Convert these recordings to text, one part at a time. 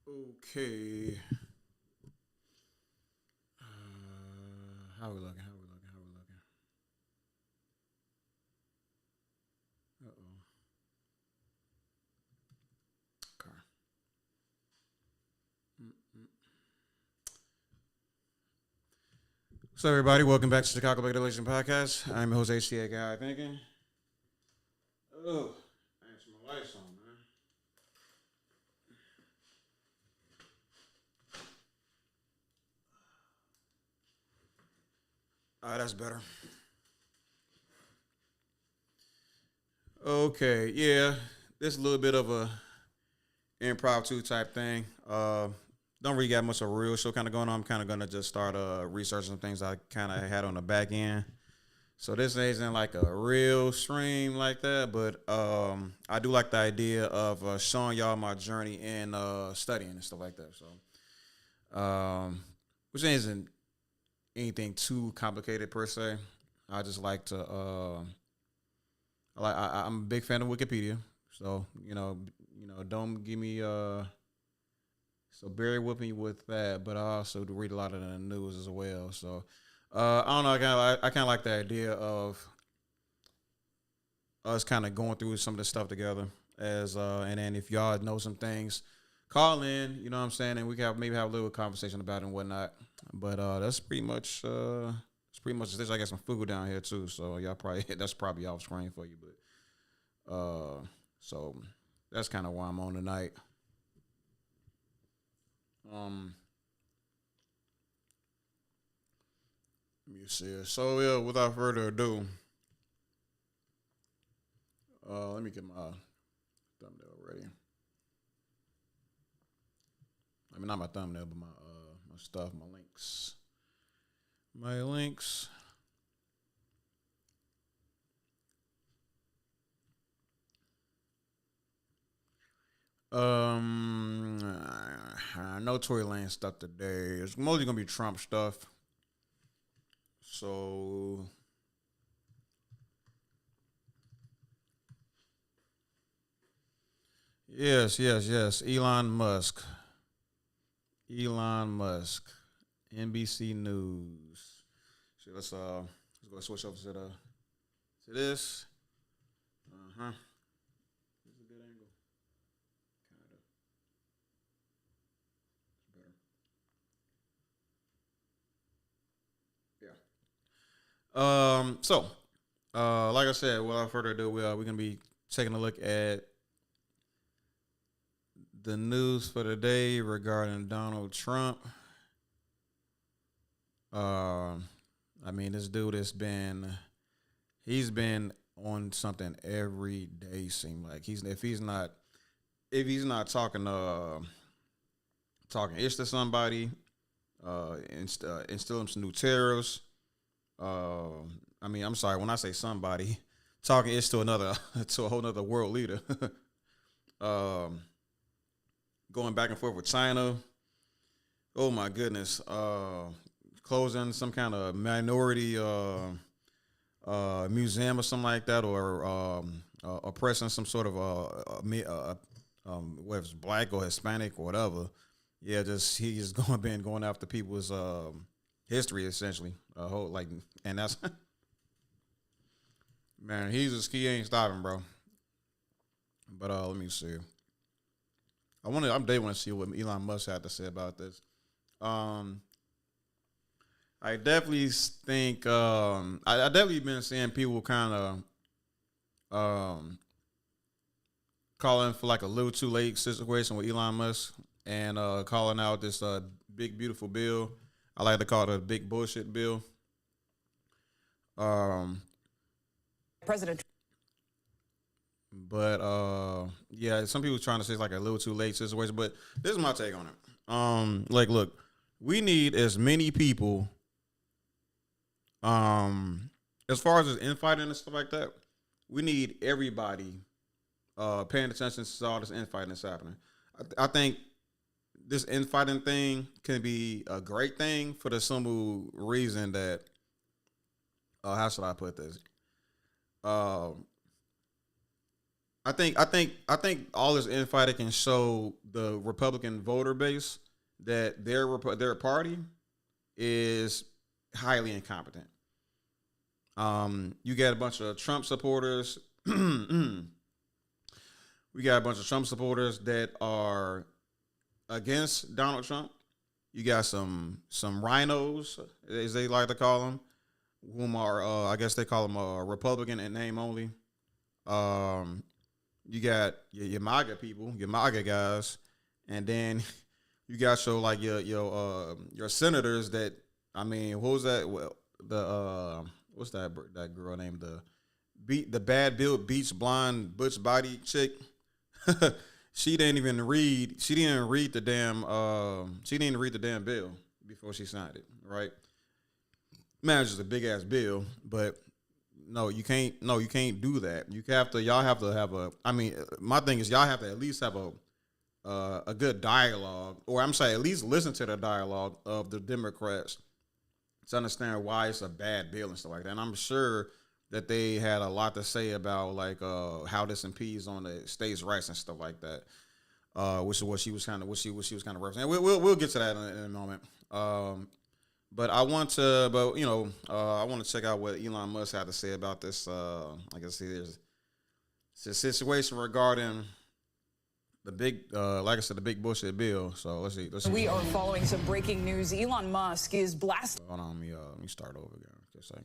Okay. How we looking? How we looking? Uh oh. Okay. Mm-mm. So everybody, welcome back to the Chicago Regulation Podcast. I'm your host HCA guy thinking. Oh, I answer my lights on, man. All right, that's better. Okay, yeah, this is a little bit of a impromptu type thing. Don't really got much of a real show kind of going on. I'm kind of gonna just start researching some things I kind of had on the back end. So this isn't like a real stream like that, but I do like the idea of showing y'all my journey in studying and stuff like that. Which isn't anything too complicated per se. I just like to. I'm a big fan of Wikipedia, so don't give me so bear with me with that. But I also do read a lot of the news as well. So I don't know. I kind of like the idea of us kind of going through some of this stuff together. And then if y'all know some things, call in. You know what I'm saying, and we can maybe have a little conversation about it and whatnot. But that's pretty much this. I got some food down here too, so y'all probably that's probably off screen for you. But so that's kind of why I'm on tonight. Um, Let me see. So yeah, without further ado, let me get my thumbnail ready. I mean, not my thumbnail, but my stuff, my links, my links. No Tory Lane stuff today. It's mostly gonna be Trump stuff. So yes. Elon Musk, NBC News. So let's go switch over to this. Uh huh. This is a good angle. Kind of better. Yeah. Like I said, without further ado, we're gonna be taking a look at the news for the day regarding Donald Trump. Um, I mean, this dude he's been on something every day. Seem like if he's not talking ish to somebody, instilling some new tariffs. Uh, I mean, I'm sorry when I say somebody talking ish to another to a whole other world leader. um, Going back and forth with China. Oh my goodness. Closing some kind of minority museum or something like that, or oppressing some sort of whether it's black or Hispanic or whatever. Yeah, just he's going after people's history essentially. Whole like, and that's man, he ain't stopping, bro. But let me see. I day want to see what Elon Musk had to say about this. Um, I definitely think I definitely been seeing people kind of calling for like a little too late situation with Elon Musk and calling out this big beautiful bill. I like to call it a big bullshit bill. Um, President. but yeah, some people trying to say it's like a little too late situation, but this is my take on it. Like, look, we need as many people um as far as this infighting and stuff like that, we need everybody paying attention to all this infighting that's happening. I think this infighting thing can be a great thing for the simple reason that how should I put this? Uh, I think all this infighting can show the Republican voter base that their party is highly incompetent. You got a bunch of Trump supporters. We got a bunch of Trump supporters that are against Donald Trump. You got some rhinos, as they like to call them, whom are I guess they call them Republican in name only. Um, you got your MAGA people, your MAGA guys, and then you got your senators that I mean, what was that? Well, the what's that girl named the bad built beach blonde butch body chick. She didn't even read. She didn't read the damn. She didn't read the damn bill before she signed it. Right? Man, it's just a big ass bill. But no, you can't. No, you can't do that. You have to. Y'all have to have a. I mean, my thing is y'all have to at least have a good dialogue, or I'm saying at least listen to the dialogue of the Democrats to understand why it's a bad bill and stuff like that. And I'm sure that they had a lot to say about like how this impedes on the states' rights and stuff like that. Which is what she was kind of representing. We'll get to that in a moment. But I want to check out what Elon Musk had to say about this. I can see there's a situation regarding the big, like I said, the big bullshit bill. So let's see. We are following some breaking news. Elon Musk is blasting. Hold on, let me start over again. Just like.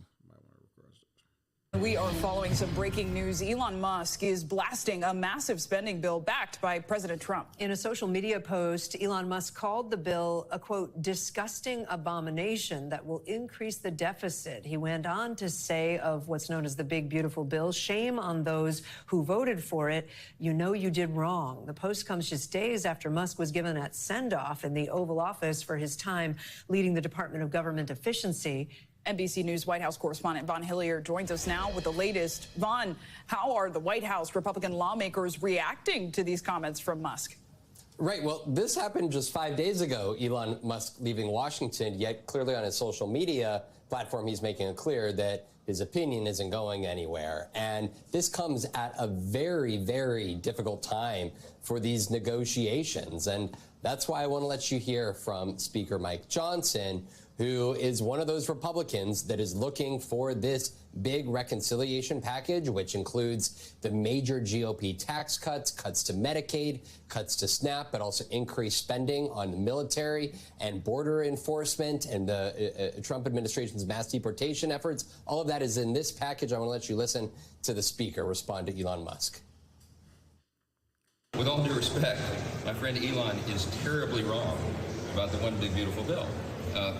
We are following some breaking news. Elon Musk is blasting a massive spending bill backed by President Trump. In a social media post, Elon Musk called the bill a, quote, disgusting abomination that will increase the deficit. He went on to say of what's known as the big, beautiful bill, shame on those who voted for it. You know you did wrong. The post comes just days after Musk was given that send-off in the Oval Office for his time leading the Department of Government Efficiency. NBC News White House correspondent Vaughn Hillier joins us now with the latest. Vaughn, how are the White House Republican lawmakers reacting to these comments from Musk? Right. Well, this happened just 5 days ago, Elon Musk leaving Washington, yet clearly on his social media platform, he's making it clear that his opinion isn't going anywhere. And this comes at a very, very difficult time for these negotiations. And that's why I want to let you hear from Speaker Mike Johnson, who is one of those Republicans that is looking for this big reconciliation package, which includes the major GOP tax cuts, cuts to Medicaid, cuts to SNAP, but also increased spending on the military and border enforcement and the Trump administration's mass deportation efforts. All of that is in this package. I want to let you listen to the speaker respond to Elon Musk. With all due respect, my friend Elon is terribly wrong about the one big beautiful bill.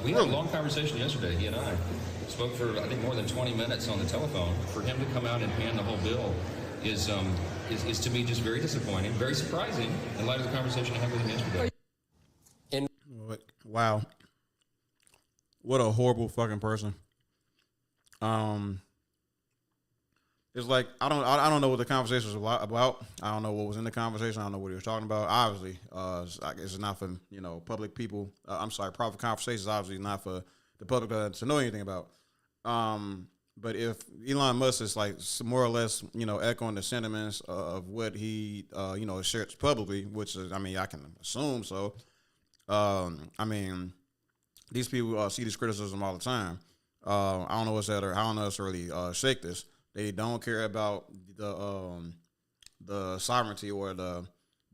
We had a long conversation yesterday. He and I spoke for, I think, more than 20 minutes on the telephone. For him to come out and hand the whole bill is to me just very disappointing, very surprising in light of the conversation I had with him yesterday. Wow. What a horrible fucking person. It's like I don't know what the conversation was about. I don't know what was in the conversation. I don't know what he was talking about. Obviously, it's not for public people. Private conversations. Obviously, not for the public to know anything about. But if Elon Musk is like more or less echoing the sentiments of what he shares publicly, which is I can assume so. These people see this criticism all the time. I don't know what's that or how on us really shake this. They don't care about the sovereignty or the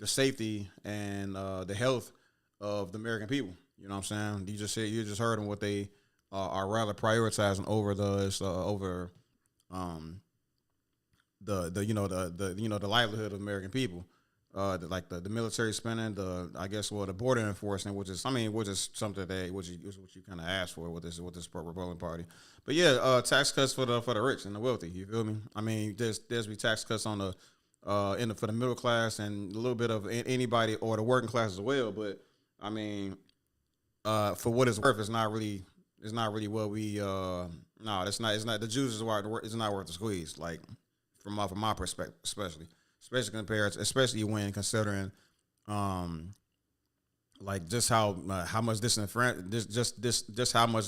safety and the health of the American people. You know what I'm saying? You just heard them what they are rather prioritizing over the livelihood of American people. The military spending, the border enforcement, which is something which you kind of asked for with this Republican Party. But yeah, tax cuts for the rich and the wealthy. You feel me? I mean, there's be tax cuts on for the middle class and a little bit of anybody or the working class as well. But I mean, for what it's worth, it's not really what we. No, it's not. The juice is not worth the squeeze. Like from my perspective, especially when considering, just how much how much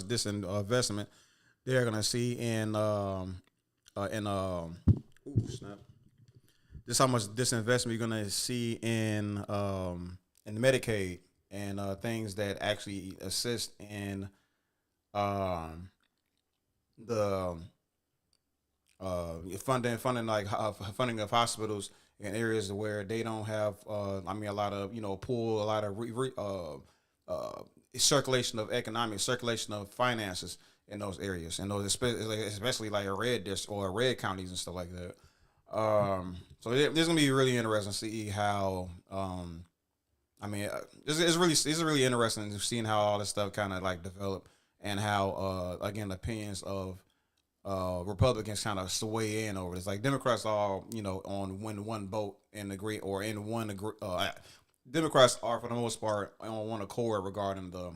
disinvestment they're gonna see in just how much disinvestment you're gonna see in Medicaid and things that actually assist in the funding like funding of hospitals in areas where they don't have a lot of pull a lot of circulation of finances in those areas, and those especially like a red district or red counties and stuff like that. So this gonna be really interesting to see how. It's really interesting seeing how all this stuff kind of like develop, and how again opinions of Republicans kind of sway in over this. Like Democrats are on one vote and agree, or in one agree. Democrats are for the most part on one accord regarding the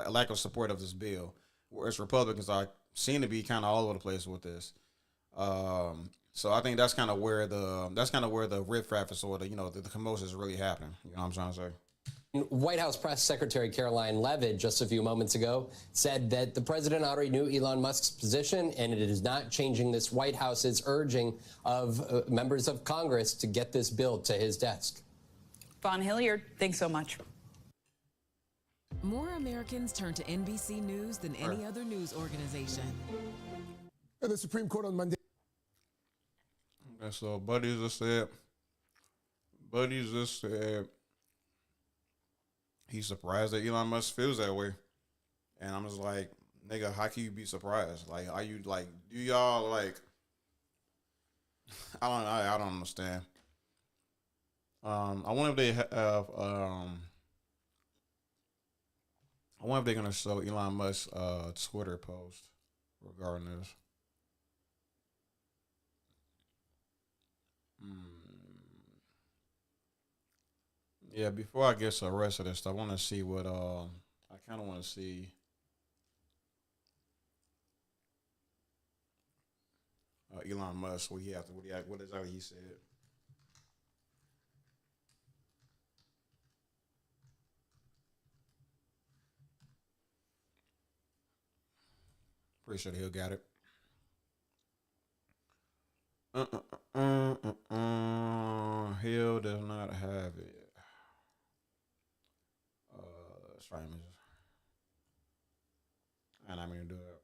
lack of support of this bill, whereas Republicans seem to be kind of all over the place with this. So I think that's kind of where the riffraff is, or the commotion is really happening. You know what I'm trying to say? White House Press Secretary Caroline Leavitt just a few moments ago said that the president already knew Elon Musk's position, and it is not changing this White House's urging of members of Congress to get this bill to his desk. Von Hilliard, thanks so much. More Americans turn to NBC News than any other news organization. And the Supreme Court on Monday. Okay, so Buddy just said he's surprised that Elon Musk feels that way. And I'm just like, nigga, how can you be surprised? Like, are you like, do y'all like, I don't understand. I wonder if they have, I wonder if they're going to show Elon Musk's Twitter post regarding this. Yeah, before I get to the rest of this, I want to see what I kind of want to see. Elon Musk, what exactly he said. Pretty sure he'll got it. Hill does not have it. Let's try images. And I'm gonna do it.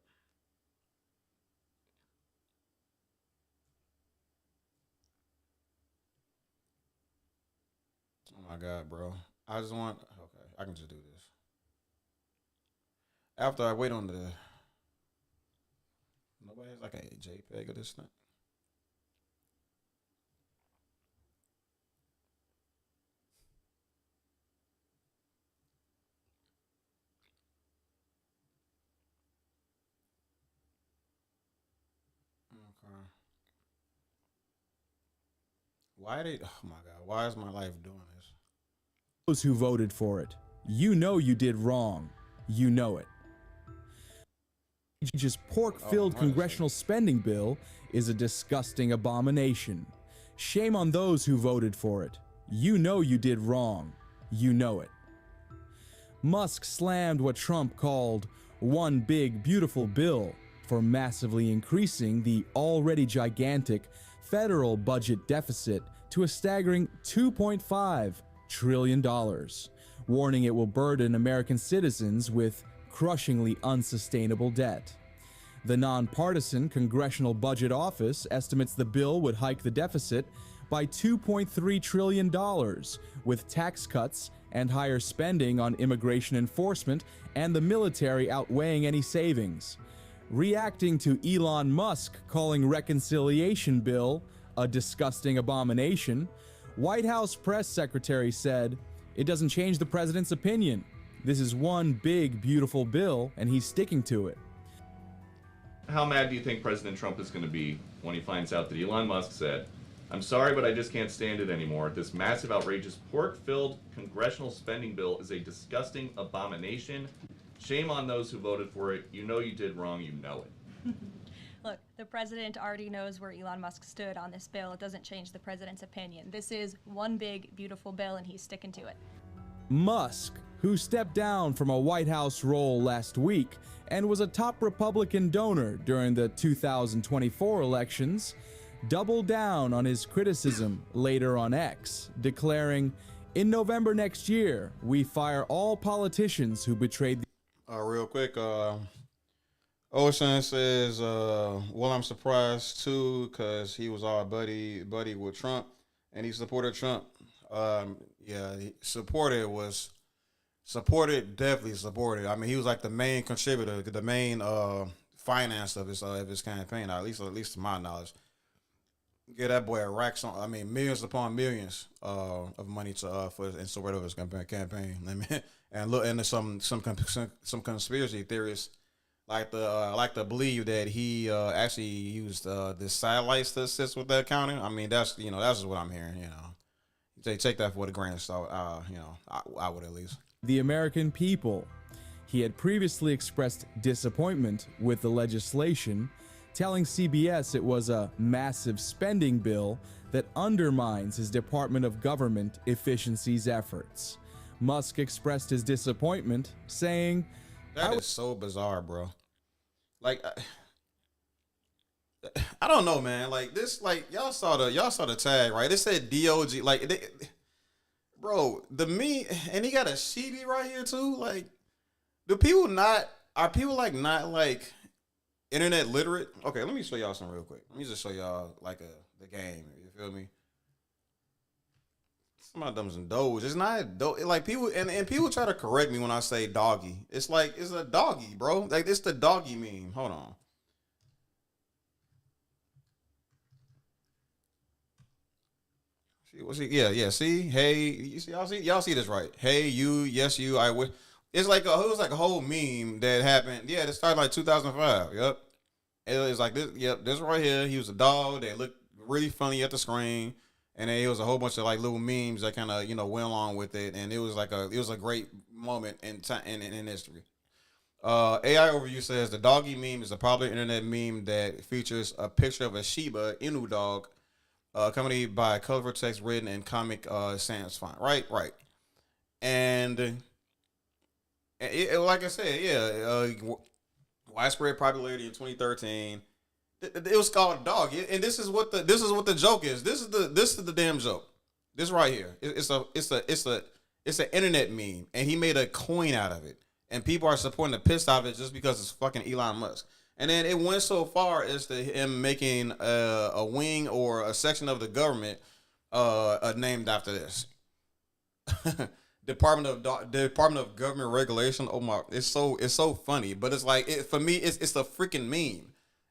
Oh my God, bro. I just want, okay, I can just do this. After I wait on the, nobody has like a JPEG of this thing. Okay. Oh my God, why is my life doing this? Those who voted for it, you know you did wrong. You know it. Just pork-filled congressional spending bill is a disgusting abomination. Shame on those who voted for it. You know you did wrong. You know it. Musk slammed what Trump called one big beautiful bill for massively increasing the already gigantic federal budget deficit to a staggering $2.5 trillion, warning it will burden American citizens with crushingly unsustainable debt. The nonpartisan Congressional Budget Office estimates the bill would hike the deficit by $2.3 trillion, with tax cuts and higher spending on immigration enforcement and the military outweighing any savings. Reacting to Elon Musk calling reconciliation bill a disgusting abomination, White House press secretary said, "It doesn't change the president's opinion. This is one big, beautiful bill, and he's sticking to it." How mad do you think President Trump is going to be when he finds out that Elon Musk said, "I'm sorry, but I just can't stand it anymore. This massive, outrageous, pork-filled congressional spending bill is a disgusting abomination. Shame on those who voted for it. You know you did wrong. You know it." Look, the president already knows where Elon Musk stood on this bill. It doesn't change the president's opinion. This is one big, beautiful bill, and he's sticking to it. Musk, who stepped down from a White House role last week and was a top Republican donor during the 2024 elections, doubled down on his criticism later on X, declaring, "In November next year, we fire all politicians who betrayed the..." Real quick, Ocean says, well, I'm surprised too, because he was all buddy with Trump, and he supported Trump. Yeah, he definitely supported. I mean, he was like the main contributor, the main finance of his campaign, at least to my knowledge. Get that boy a racks on, I mean, millions upon millions of money to for in support of his campaign. I mean, and look into some conspiracy theorists like to believe that he actually used the satellites to assist with that counting. I mean, that's just what I'm hearing. They take that with a grain of salt. I would at least. The American people. He had previously expressed disappointment with the legislation, telling CBS it was a massive spending bill that undermines his Department of Government Efficiency's efforts. Musk expressed his disappointment, saying, "That is so bizarre, bro. Like, I don't know, man. Like this, like y'all saw the tag, right? It said DOG. Like, bro, me, and he got a CB right here too. Like, are people not like internet literate? Okay, let me show y'all something real quick. Let me just show y'all like the game. You feel me? Some of them some doge. It's not like people and people try to correct me when I say doggy. It's like it's a doggy, bro. Like it's the doggy meme. Hold on. Yeah. See, hey, you see, y'all see this right? Hey, you, yes, you. I wish. It's like it was like a whole meme that happened. Yeah, it started like 2005. Yep. It was like this. Yep, this right here. He was a dog. They looked really funny at the screen. And then it was a whole bunch of like little memes that kind of went along with it, and it was a great moment in history. AI Overview says the doggy meme is a popular internet meme that features a picture of a Shiba Inu dog, accompanied by colorful text written in Comic Sans font. Right. And like I said, yeah, widespread popularity in 2013. It was called dog, and this is what the joke is. This is the damn joke. This right here. It's an internet meme, and he made a coin out of it, and people are supporting the piss out of it just because it's fucking Elon Musk. And then it went so far as to him making a wing or a section of the government named after this. Department of Government Regulation. Oh my, it's so funny, but it's like for me, it's a freaking meme.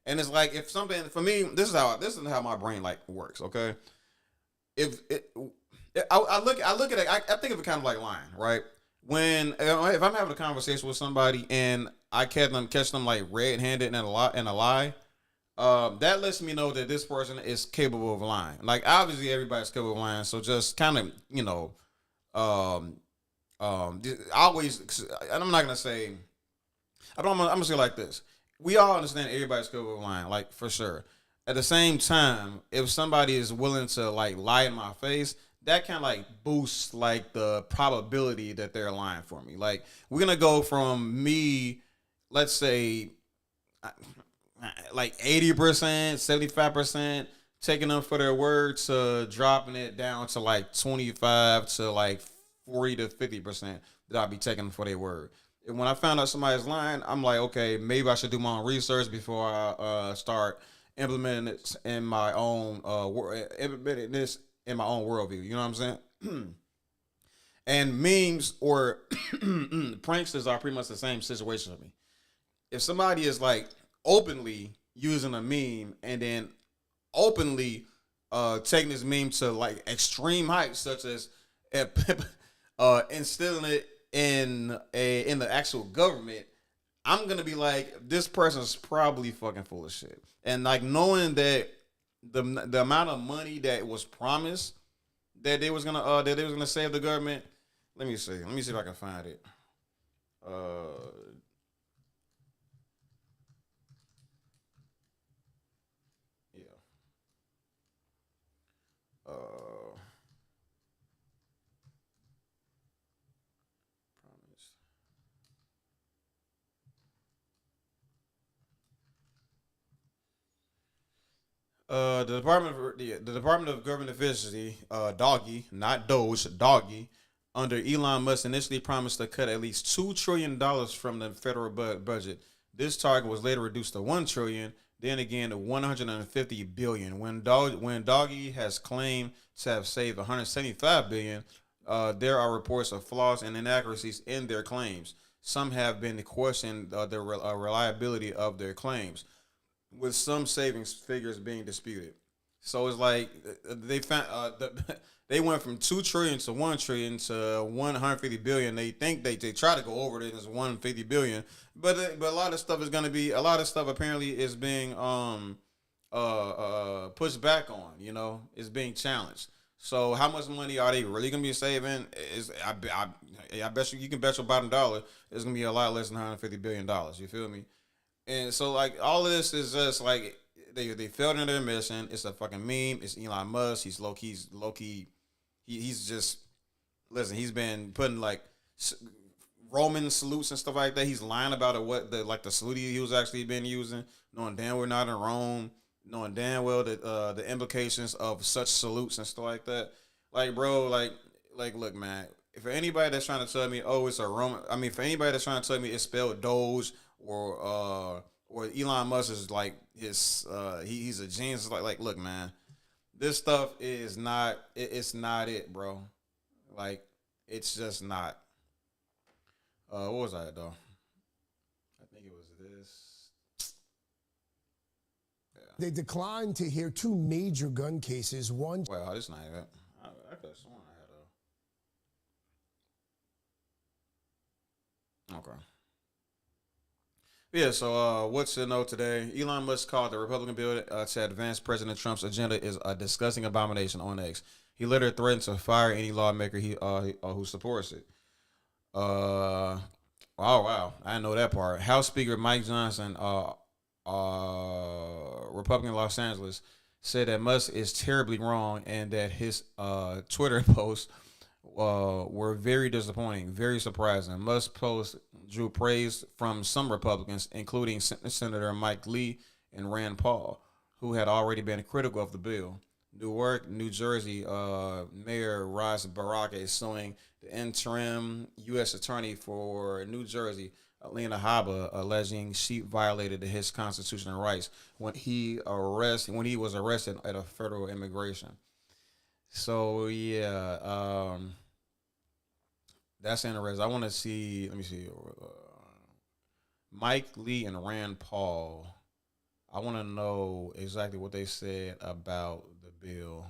And it's like if something for me, this is how my brain like works. Okay, I look at it, I think of it kind of like lying, right? When if I'm having a conversation with somebody and I catch them like red-handed in a lie, that lets me know that this person is capable of lying. Like obviously everybody's capable of lying, so just kind of always. And I'm not gonna say. I'm gonna say it like this. We all understand everybody's capable of lying, like for sure. At the same time, if somebody is willing to like lie in my face, that kind of like boosts like the probability that they're lying for me. Like we're gonna go from me, let's say, like 80%, 75% taking them for their word to dropping it down to like 25 to like 40 to 50% that I'll be taking them for their word. And when I found out somebody's lying, I'm like, okay, maybe I should do my own research before I start implementing this in my own implementing this in my own worldview. You know what I'm saying? And memes or pranksters are pretty much the same situation for me. If somebody is like openly using a meme and then openly taking this meme to like extreme heights, such as instilling it in the actual government, I'm gonna be like, this person's probably fucking full of shit. And like knowing that the amount of money that was promised that they was gonna save the government. Let me see if I can find it. The Department of Government Efficiency, Doggy, not Doge, Doggy, under Elon Musk initially promised to cut at least $2 trillion from the federal budget. This target was later reduced to $1 trillion, then again to $150 billion. When Doggy has claimed to have saved $175 billion, there are reports of flaws and inaccuracies in their claims. Some have been questioned the reliability of their claims, with some savings figures being disputed. So it's like they found they went from 2 trillion to 1 trillion to 150 billion. They think they try to go over it as 150 billion, but a lot of stuff is going to be a lot of stuff apparently is being pushed back on. You know, it's being challenged. So how much money are they really going to be saving? I bet you can bet your bottom dollar it's going to be a lot less than $150 billion. You feel me? And so like all of this is just like they failed in their mission. It's a fucking meme. It's Elon Musk. He's low key. He's just listen. He's been putting like Roman salutes and stuff like that. He's lying about it. What the salute he was actually been using, knowing damn we're not in Rome, knowing damn well that the implications of such salutes and stuff like that. Like bro, like look, man. If anybody that's trying to tell me, oh, it's a Roman. I mean, for anybody that's trying to tell me it's spelled Doge or Elon Musk is like his he's a genius. Like look, man, this stuff is not it's not it, bro. Like it's just not. What was I though? I think it was this. Yeah. They declined to hear two major gun cases. One. Well, it's not even. I could have sworn I had a. Okay. Yeah, so what's to know today? Elon Musk called the Republican bill to advance President Trump's agenda is a disgusting abomination on X. He later threatened to fire any lawmaker who supports it. Oh wow, I didn't know that part. House Speaker Mike Johnson, Republican Los Angeles, said that Musk is terribly wrong and that his Twitter posts were very disappointing, very surprising. Musk's post drew praise from some Republicans, including Senator Mike Lee and Rand Paul, who had already been critical of the bill. Newark, New Jersey Mayor Ras Baraka is suing the interim U.S. Attorney for New Jersey, Alina Habba, alleging she violated his constitutional rights when he was arrested at a federal immigration. So yeah, that's interesting. I want to see. Let me see. Mike Lee and Rand Paul. I want to know exactly what they said about the bill.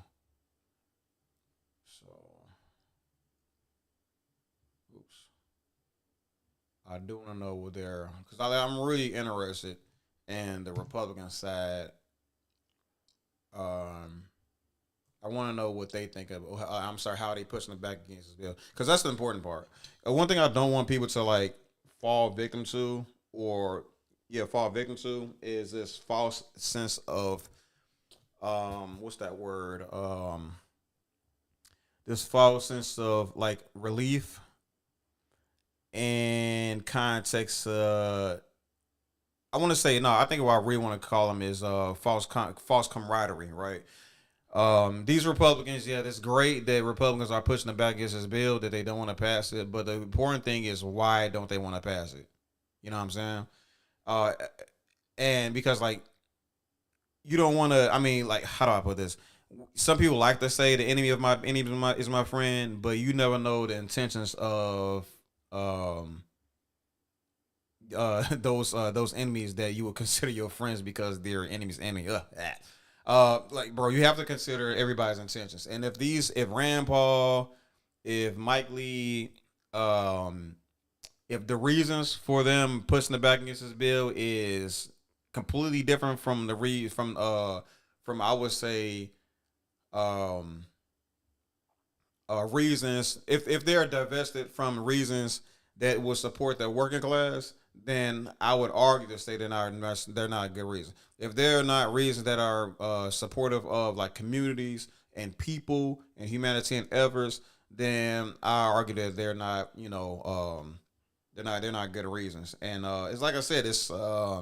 So, oops. I do want to know what they're because I'm really interested in the Republican side. I want to know what they think of. I'm sorry, how are they pushing it back against this bill? Because that's the important part. One thing I don't want people to like fall victim to, is this false sense of, what's that word? This false sense of like relief and context. I want to say no. I think what I really want to call them is false camaraderie, right? These Republicans, yeah, it's great that Republicans are pushing it back against this bill, that they don't want to pass it. But the important thing is, why don't they want to pass it? You know what I'm saying? And because like, you don't want to, I mean, like, how do I put this? Some people like to say the enemy is my friend, but you never know the intentions of, those enemies that you would consider your friends because they're enemies. Like, bro, you have to consider everybody's intentions. And if Rand Paul, if Mike Lee, if the reasons for them pushing it back against this bill is completely different from I would say, reasons, if they're divested from reasons that will support the working class, then I would argue to say they're not a good reason. If they're not reasons that are supportive of like communities and people and humanitarian efforts, then I argue that they're not, they're not good reasons. And it's like I said, it's I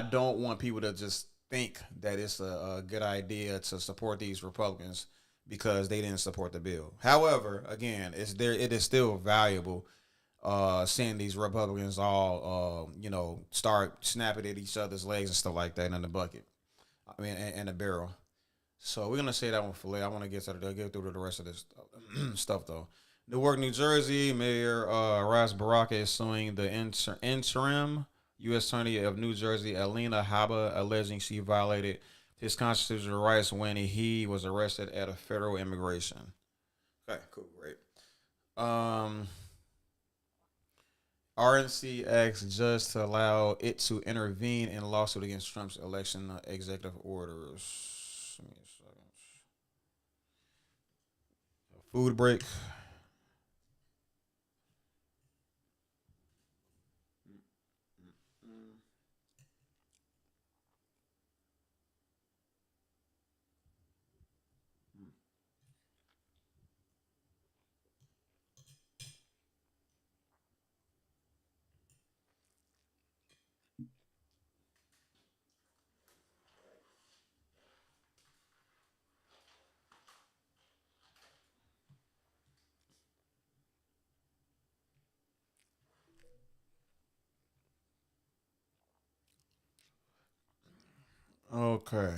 don't want people to just think that it's a good idea to support these Republicans because they didn't support the bill. However, again, it is still valuable seeing these Republicans all start snapping at each other's legs and stuff like that in the bucket. I mean, in the barrel. So we're gonna say that one for later. I want to get through the rest of this stuff though. Newark, New Jersey, Mayor Ras Baraka is suing the interim U.S. Attorney of New Jersey, Alina Habba, alleging she violated his constitutional rights when he was arrested at a federal immigration. Okay, cool, great. RNC asks judge to allow it to intervene in lawsuit against Trump's election executive orders. Give me a second. Food break. Okay.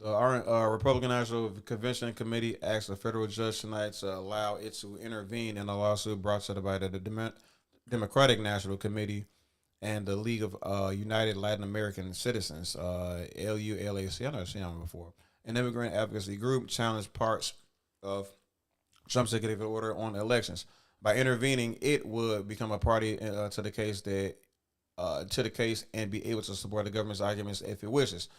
The Republican National Convention Committee asked a federal judge tonight to allow it to intervene in a lawsuit brought to the by the Democratic National Committee and the League of United Latin American Citizens, LULAC. I've never seen them before. An immigrant advocacy group challenged parts of Trump's executive order on elections. By intervening, it would become a party to the case and be able to support the government's arguments if it wishes.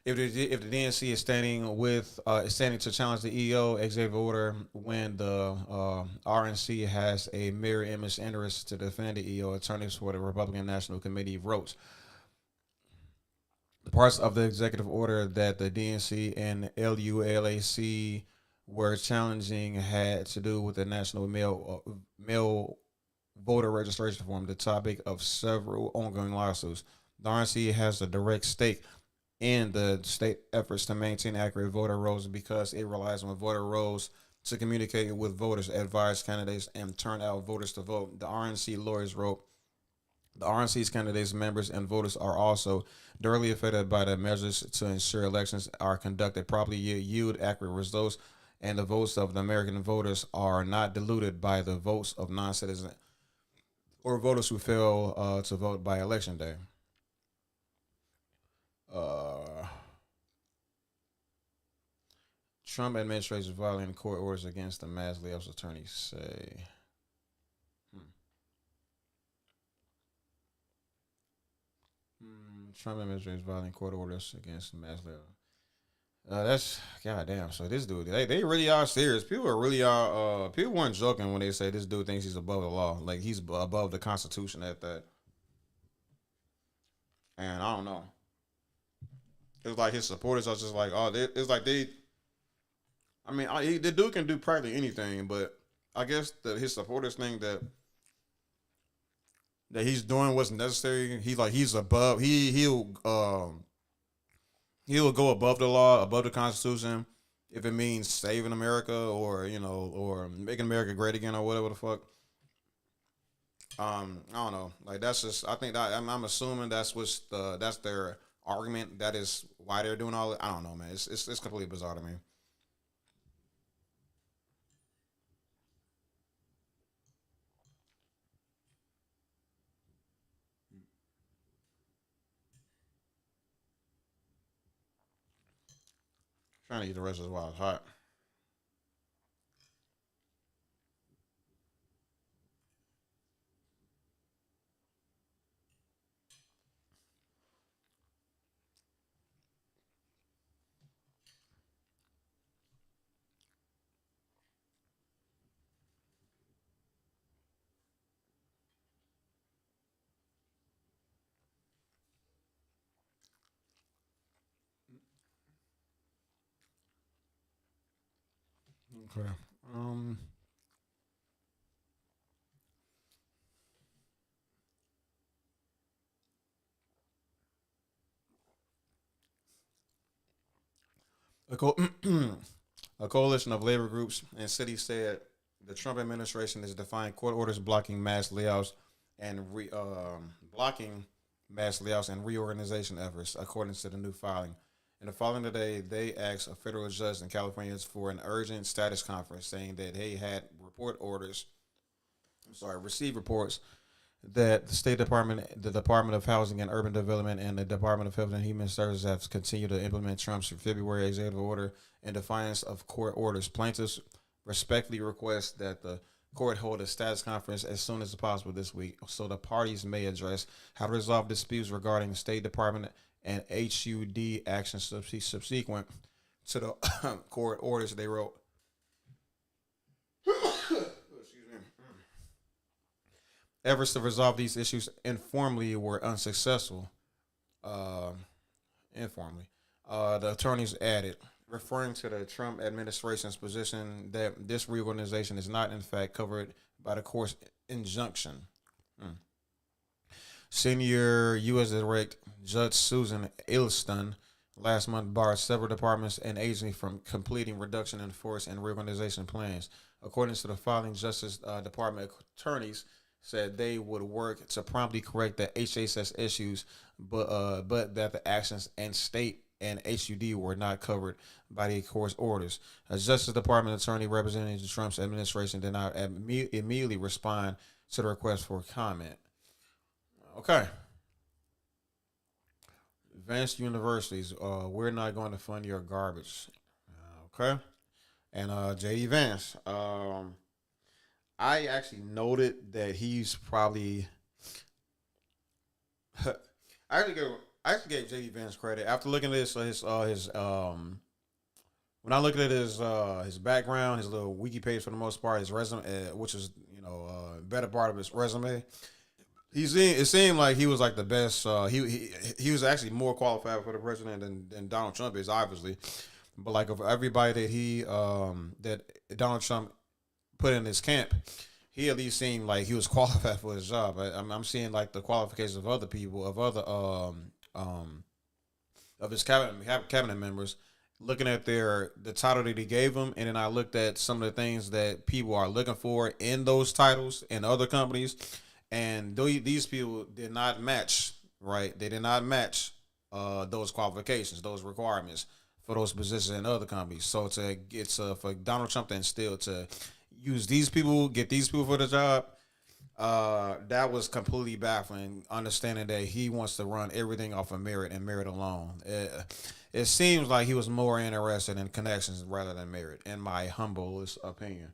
If the DNC is standing to challenge the EO executive order when the RNC has a mirror image interest to defend the EO, attorneys for the Republican National Committee wrote. The parts of the executive order that the DNC and LULAC were challenging had to do with the national mail voter registration form, the topic of several ongoing lawsuits. The RNC has a direct stake in the state efforts to maintain accurate voter rolls because it relies on voter rolls to communicate with voters, advise candidates, and turn out voters to vote. The RNC lawyers wrote, the RNC's candidates, members, and voters are also directly affected by the measures to ensure elections are conducted properly, yield accurate results, and the votes of the American voters are not diluted by the votes of non-citizens or voters who fail to vote by election day. Trump administration violating court orders against the mass layoffs, attorneys say. Trump administration violating court orders against the mass layoffs. That's goddamn. So this dude, they really are serious. People are really are. People weren't joking when they say this dude thinks he's above the law, like he's above the Constitution at that. And I don't know. It's like his supporters are just like, oh, it's like they. I mean, the dude can do practically anything, but I guess that his supporters think that he's doing what's necessary. He's above. He'll go above the law, above the Constitution, if it means saving America or or making America great again or whatever the fuck. I don't know. Like that's just. I think that I'm assuming that's their argument. That is why they're doing all. I don't know, man. It's completely bizarre to me. Trying to eat the rest of this while it's hot. Okay. A, co- a coalition of labor groups and cities said the Trump administration is defying court orders blocking mass layouts and reorganization efforts, according to the new filing. In the following today, they asked a federal judge in California for an urgent status conference, saying that they had received reports that the State Department, the Department of Housing and Urban Development, and the Department of Health and Human Services have continued to implement Trump's February executive order in defiance of court orders. Plaintiffs respectfully request that the court hold a status conference as soon as possible this week so the parties may address how to resolve disputes regarding the State Department and HUD actions subsequent to the court orders, they wrote. Efforts to resolve these issues informally were unsuccessful. The attorneys added, referring to the Trump administration's position that this reorganization is not, in fact, covered by the court's injunction. Senior U.S. Direct Judge Susan Ilston last month barred several departments and agencies from completing reduction in force and reorganization plans. According to the filing, Justice Department attorneys said they would work to promptly correct the HHS issues, but that the actions and state and HUD were not covered by the court's orders. A Justice Department attorney representing the Trump's administration did not immediately respond to the request for comment. Okay. Advanced universities, we're not going to fund your garbage. Okay. And J.D. Vance, I actually noted that he's probably. I actually gave J.D. Vance credit after looking at his when I looked at his background, his little wiki page for the most part, his resume, which is better part of his resume. It seemed like he was like the best. He was actually more qualified for the president than Donald Trump is, obviously. But like of everybody that Donald Trump put in his camp, he at least seemed like he was qualified for his job. I'm seeing like the qualifications of other people, of his cabinet members, looking at the title that he gave them, and then I looked at some of the things that people are looking for in those titles in other companies, and these people did not match. Right, they did not match those qualifications, those requirements for those positions in other companies. So it's for Donald Trump to instill to use these people, get these people for the job, that was completely baffling, understanding that he wants to run everything off of merit and merit alone. It seems like he was more interested in connections rather than merit, in my humblest opinion.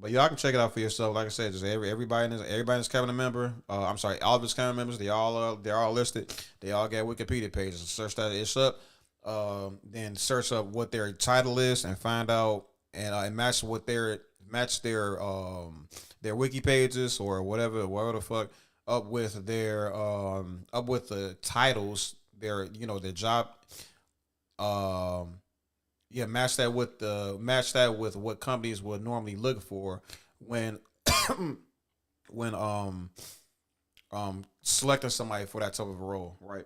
But y'all can check it out for yourself. Like I said, just everybody in this cabinet member, all of his cabinet members, they're all listed. They all got Wikipedia pages. Search that ish up, then search up what their title is and find out and match their wiki pages or whatever the fuck up with the titles, their job. Match that with what companies would normally look for when selecting somebody for that type of a role, right?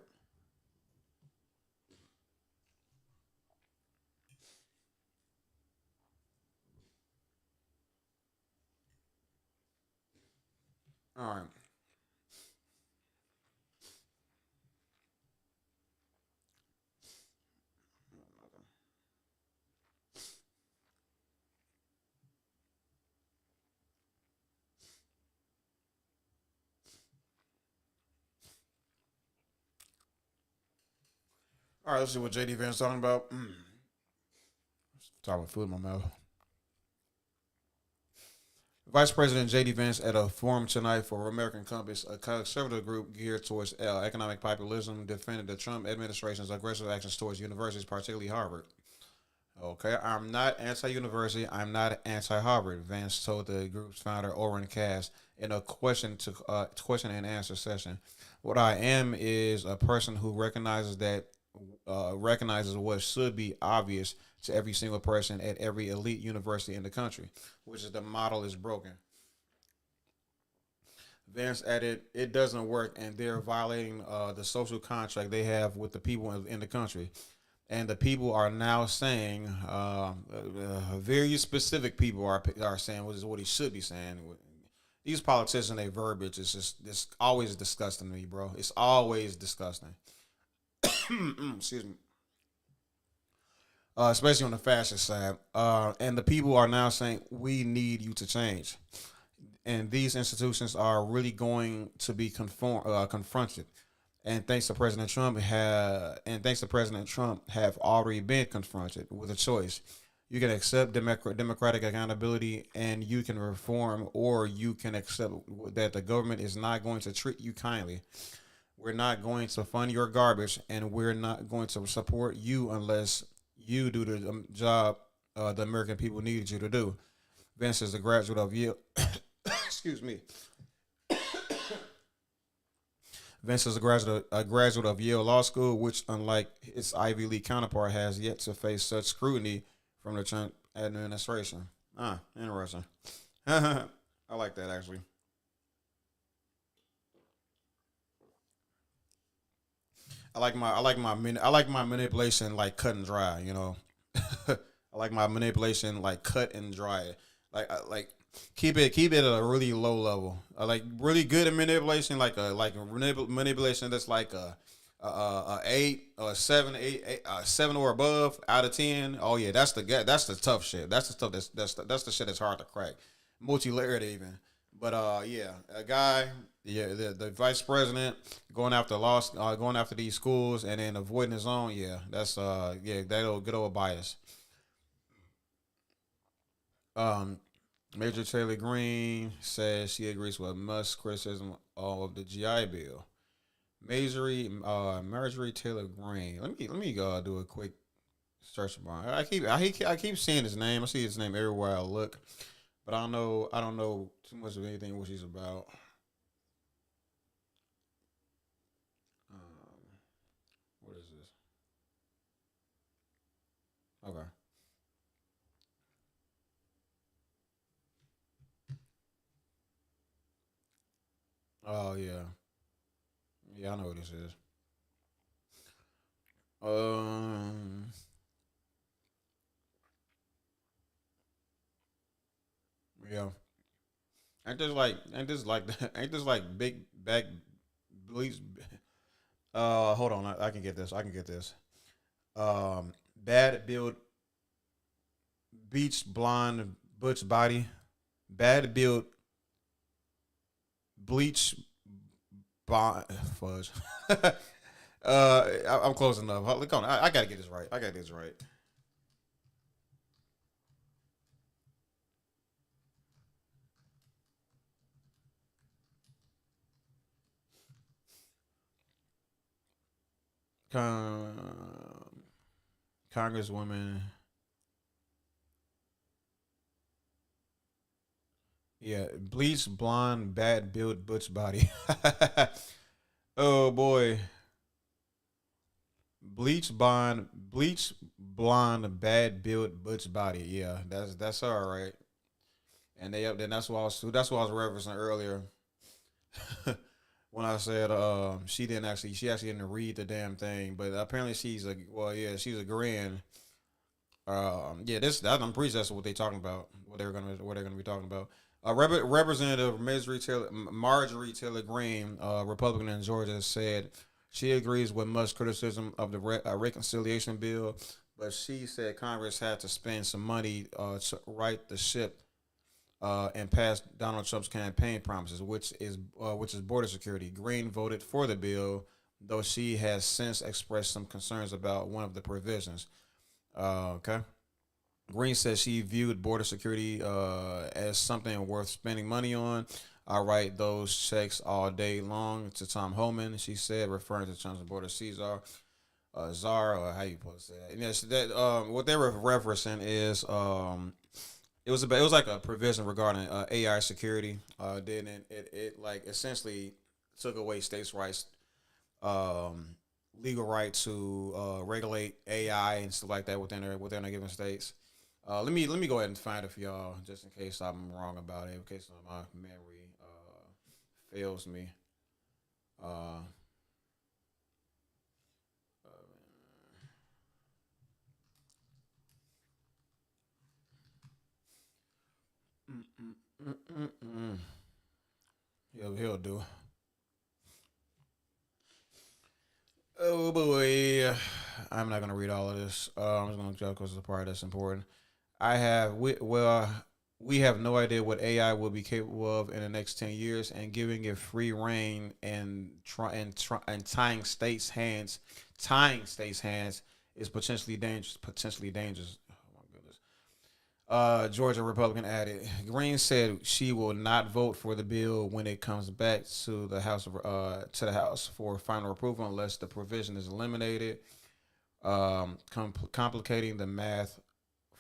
All right. All right, let's see what JD Vance talking about. Talking about food in my mouth. Vice President J.D. Vance at a forum tonight for American Compass, a conservative group geared towards economic populism, defended the Trump administration's aggressive actions towards universities, particularly Harvard. Okay, I'm not anti-university. I'm not anti-Harvard, Vance told the group's founder, Oren Cass, in a question and answer session. What I am is a person who recognizes what should be obvious to every single person at every elite university in the country, which is the model is broken. Vance added, it doesn't work and they're violating the social contract they have with the people in the country. and the people are now saying, very specific people are saying what he should be saying. These politicians, their verbiage is just always disgusting to me, bro. It's always disgusting. Excuse me. Especially on the fascist side. And the people are now saying, we need you to change. And these institutions are really going to be confronted. And thanks to President Trump have already been confronted with a choice. You can accept democratic accountability and you can reform, or you can accept that the government is not going to treat you kindly. We're not going to fund your garbage, and we're not going to support you unless you do the job the American people needed you to do. Vince is a graduate of Yale. Excuse me. Vince is a graduate of Yale Law School, which, unlike its Ivy League counterpart, has yet to face such scrutiny from the Trump administration. Interesting. I like that, actually. I like my manipulation like cut and dry. You know, I like my manipulation like cut and dry. Like keep it at a really low level. I like really good at manipulation, like a manipulation that's like a 8 or 7, 7 or above out of 10. Oh yeah, that's the tough shit. That's the stuff that's the shit that's hard to crack. Multi-layered even. But yeah, a guy, the vice president going after going after these schools and then avoiding his own. Yeah, that's that old good old bias. Major Taylor Greene says she agrees with Musk's criticism of the GI Bill. Marjorie Taylor Greene. Let me do a quick search bar. I keep seeing his name. I see his name everywhere I look, but I don't know too much of anything what she's about. What is this? Okay. Oh yeah. Yeah, I know what this is. Um, yeah. Ain't this like big back bleach? Hold on. I can get this. Bad build, beach blonde, butch body, bad build, bleach, fudge. I'm close enough. Look on. I gotta get this right. Congresswoman. Yeah, bleach blonde, bad build, butch body. Oh boy, bleach blonde, bad build, butch body. Yeah, that's all right. And then that's what I was referencing earlier when I said she actually didn't read the damn thing, but apparently she's agreeing. Yeah, I'm pretty sure that's what they're talking about. What they're gonna be talking about. Representative Marjorie Taylor Greene, Republican in Georgia, said she agrees with Musk's criticism of the reconciliation bill, but she said Congress had to spend some money to right the ship and pass Donald Trump's campaign promises, which is border security. Greene voted for the bill, though she has since expressed some concerns about one of the provisions. Okay. Greene says she viewed border security as something worth spending money on. I write those checks all day long to Tom Homan, she said, referring to Trump's border Caesar, czar, or how you supposed to say that. And yes, what they were referencing is it was like a provision regarding AI security. Then it like essentially took away states' rights, legal right to regulate AI and stuff like that within their given states. Let me go ahead and find it for y'all, just in case I'm wrong about it, in case my memory fails me. he'll do. Oh boy, I'm not gonna read all of this. I'm just gonna joke because the part that's important. We have no idea what AI will be capable of in the next 10 years, and giving it free reign and tying states' hands is potentially dangerous. Potentially dangerous. Oh my goodness. Georgia Republican added, Green said she will not vote for the bill when it comes back to the House for final approval unless the provision is eliminated, complicating the math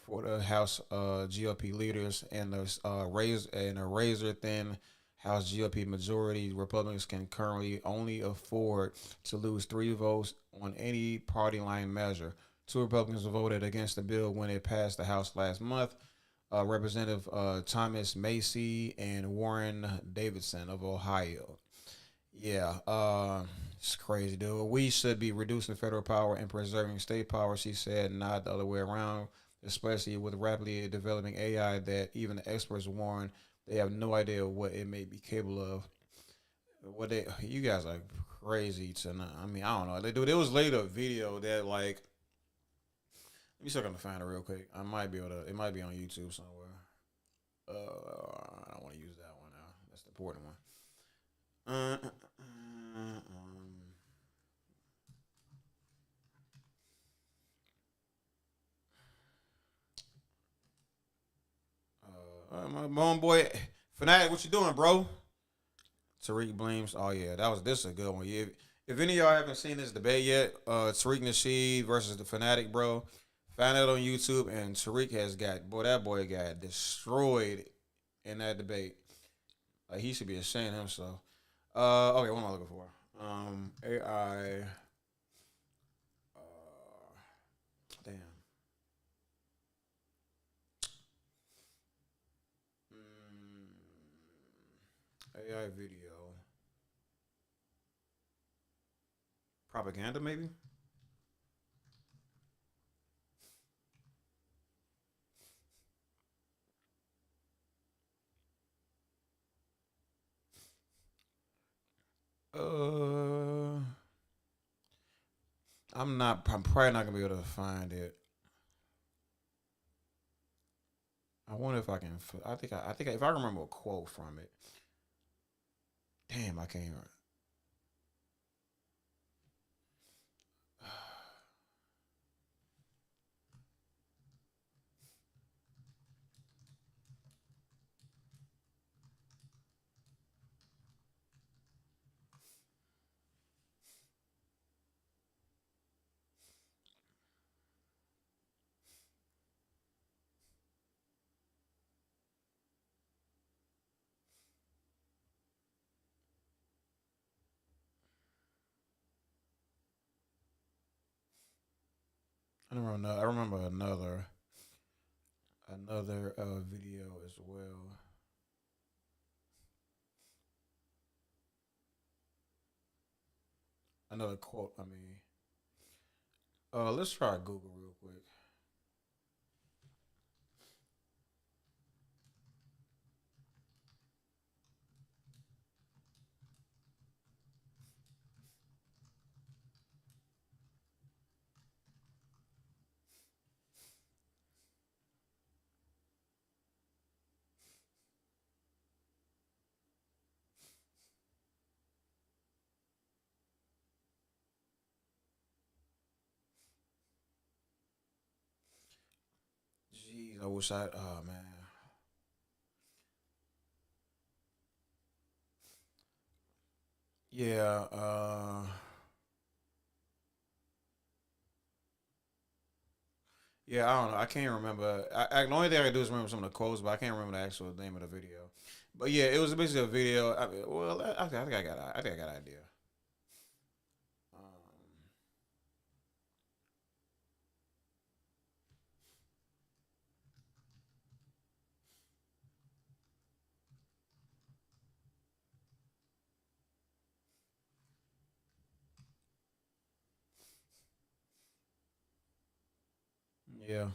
for the House GOP leaders and a razor thin House GOP majority. Republicans can currently only afford to lose 3 votes on any party line measure. 2 Republicans voted against the bill when it passed the House last month. Representative Thomas Macy and Warren Davidson of Ohio. Yeah, it's crazy, dude. We should be reducing federal power and preserving state power, she said, not the other way around, especially with rapidly developing AI that even the experts warn they have no idea what it may be capable of. You guys are crazy tonight. I mean, I don't know. There was later a video that like, let me see if I can find it real quick. I might be able to. It might be on YouTube somewhere. I don't want to use that one now. That's the important one. My homeboy Fanatic, what you doing, bro? Tariq blames. Oh yeah, this is a good one. Yeah, if any of y'all haven't seen this debate yet, Tariq Nasheed versus the Fanatic, bro, find it on YouTube. And Tariq that boy got destroyed in that debate. He should be ashamed of himself. Okay, what am I looking for? AI. Damn. AI video. Propaganda, maybe? I'm probably not gonna be able to find it. I wonder if I can. I think if I remember a quote from it. Damn, I can't. I remember another video as well. Another quote. I mean, let's try Google real quick. Jeez, I wish I. Oh man. Yeah. Yeah, I don't know. I can't remember. The only thing I can do is remember some of the quotes, but I can't remember the actual name of the video. But yeah, it was basically a video. I think I got. I think I got an idea. Yeah.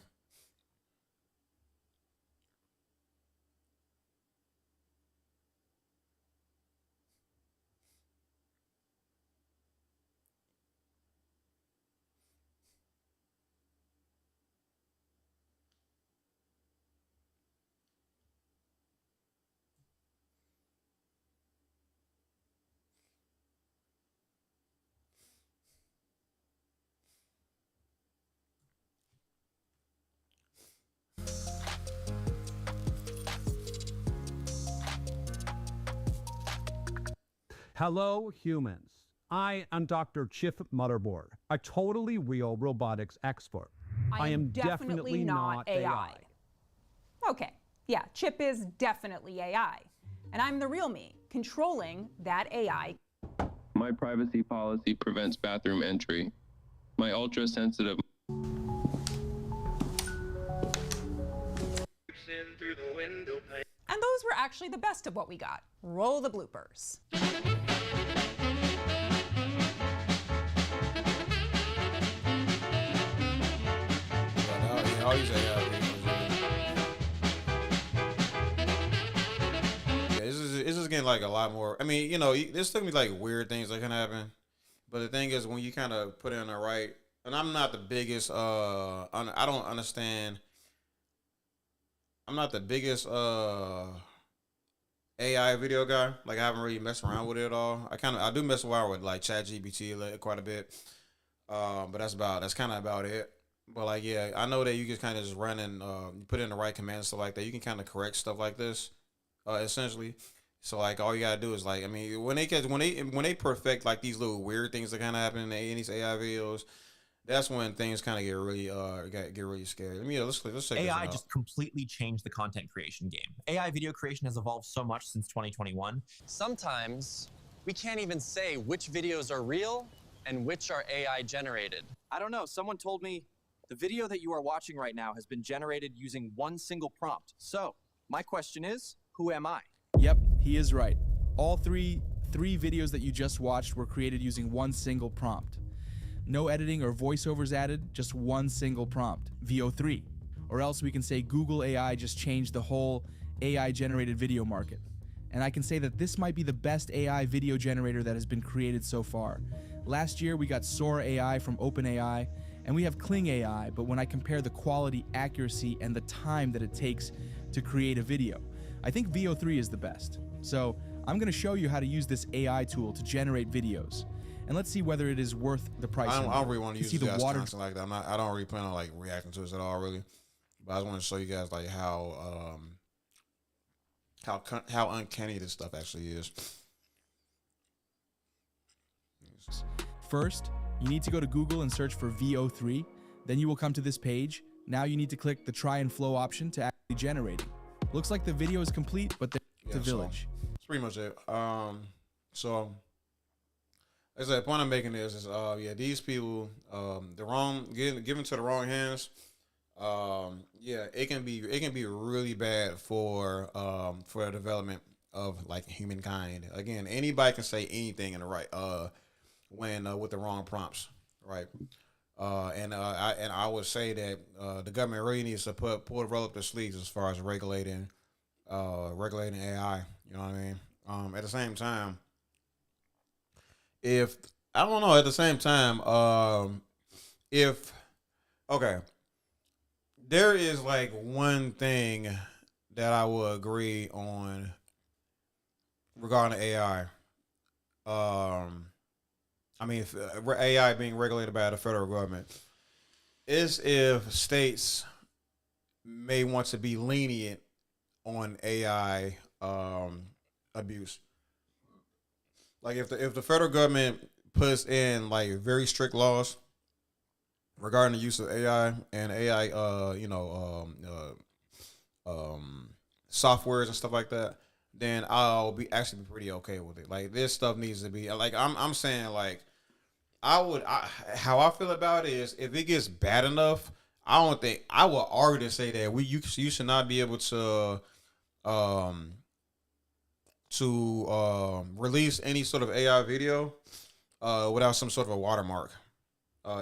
Hello, humans. I am Dr. Chip Motherboard, a totally real robotics expert. I am definitely not AI. Okay, yeah, Chip is definitely AI. And I'm the real me, controlling that AI. My privacy policy prevents bathroom entry. My ultra-sensitive... And those were actually the best of what we got. Roll the bloopers. All these AI videos. It's just getting like a lot more. I mean, you know, there's still gonna be like weird things that can happen, but the thing is, when you kind of put it in the right, and I'm not the biggest. I don't understand. I'm not the biggest AI video guy. Like I haven't really messed around with it at all. I do mess around with like ChatGPT quite a bit, but that's kind of about it. But like, yeah, I know that you can kind of just run and you put in the right commands and stuff like that. You can kind of correct stuff like this, essentially. So like, all you gotta do is like, I mean, when they perfect like these little weird things that kind of happen in these AI videos, that's when things kind of get really scary. I mean, let's check this AI out. just completely changed the content creation game. AI video creation has evolved so much since 2021. Sometimes we can't even say which videos are real and which are AI generated. I don't know. Someone told me the video that you are watching right now has been generated using one single prompt. So, my question is, who am I? Yep, he is right. All three videos that you just watched were created using one single prompt. No editing or voiceovers added, just one single prompt, VO3. Or else we can say Google AI just changed the whole AI-generated video market. And I can say that this might be the best AI video generator that has been created so far. Last year we got Sora AI from OpenAI, and we have Kling AI, but when I compare the quality, accuracy, and the time that it takes to create a video, I think VO3 is the best. So I'm gonna show you how to use this AI tool to generate videos. And let's see whether it is worth the price. I don't really want to use the guys water content like that. I don't really plan on like reacting to this at all, really. But I just want to show you guys like how uncanny this stuff actually is. First, you need to go to Google and search for VO3. Then you will come to this page. Now you need to click the try and flow option to actually generate it. Looks like the video is complete, but there's a village. So that's pretty much it. So as the point I'm making is these people, given to the wrong hands, it can be really bad for the development of like humankind. Again, anybody can say anything in the right when with the wrong prompts, right? And I would say that the government really needs to roll up their sleeves as far as regulating AI. You know what I mean? At the same time, there is like one thing that I will agree on regarding AI. If AI being regulated by the federal government is if states may want to be lenient on AI abuse. Like if the federal government puts in like very strict laws regarding the use of AI and AI, softwares and stuff like that, then I'll be pretty okay with it. Like this stuff needs to be like I'm saying like how I feel about it is if it gets bad enough, I don't think I will argue to say that you should not be able to release any sort of AI video without some sort of a watermark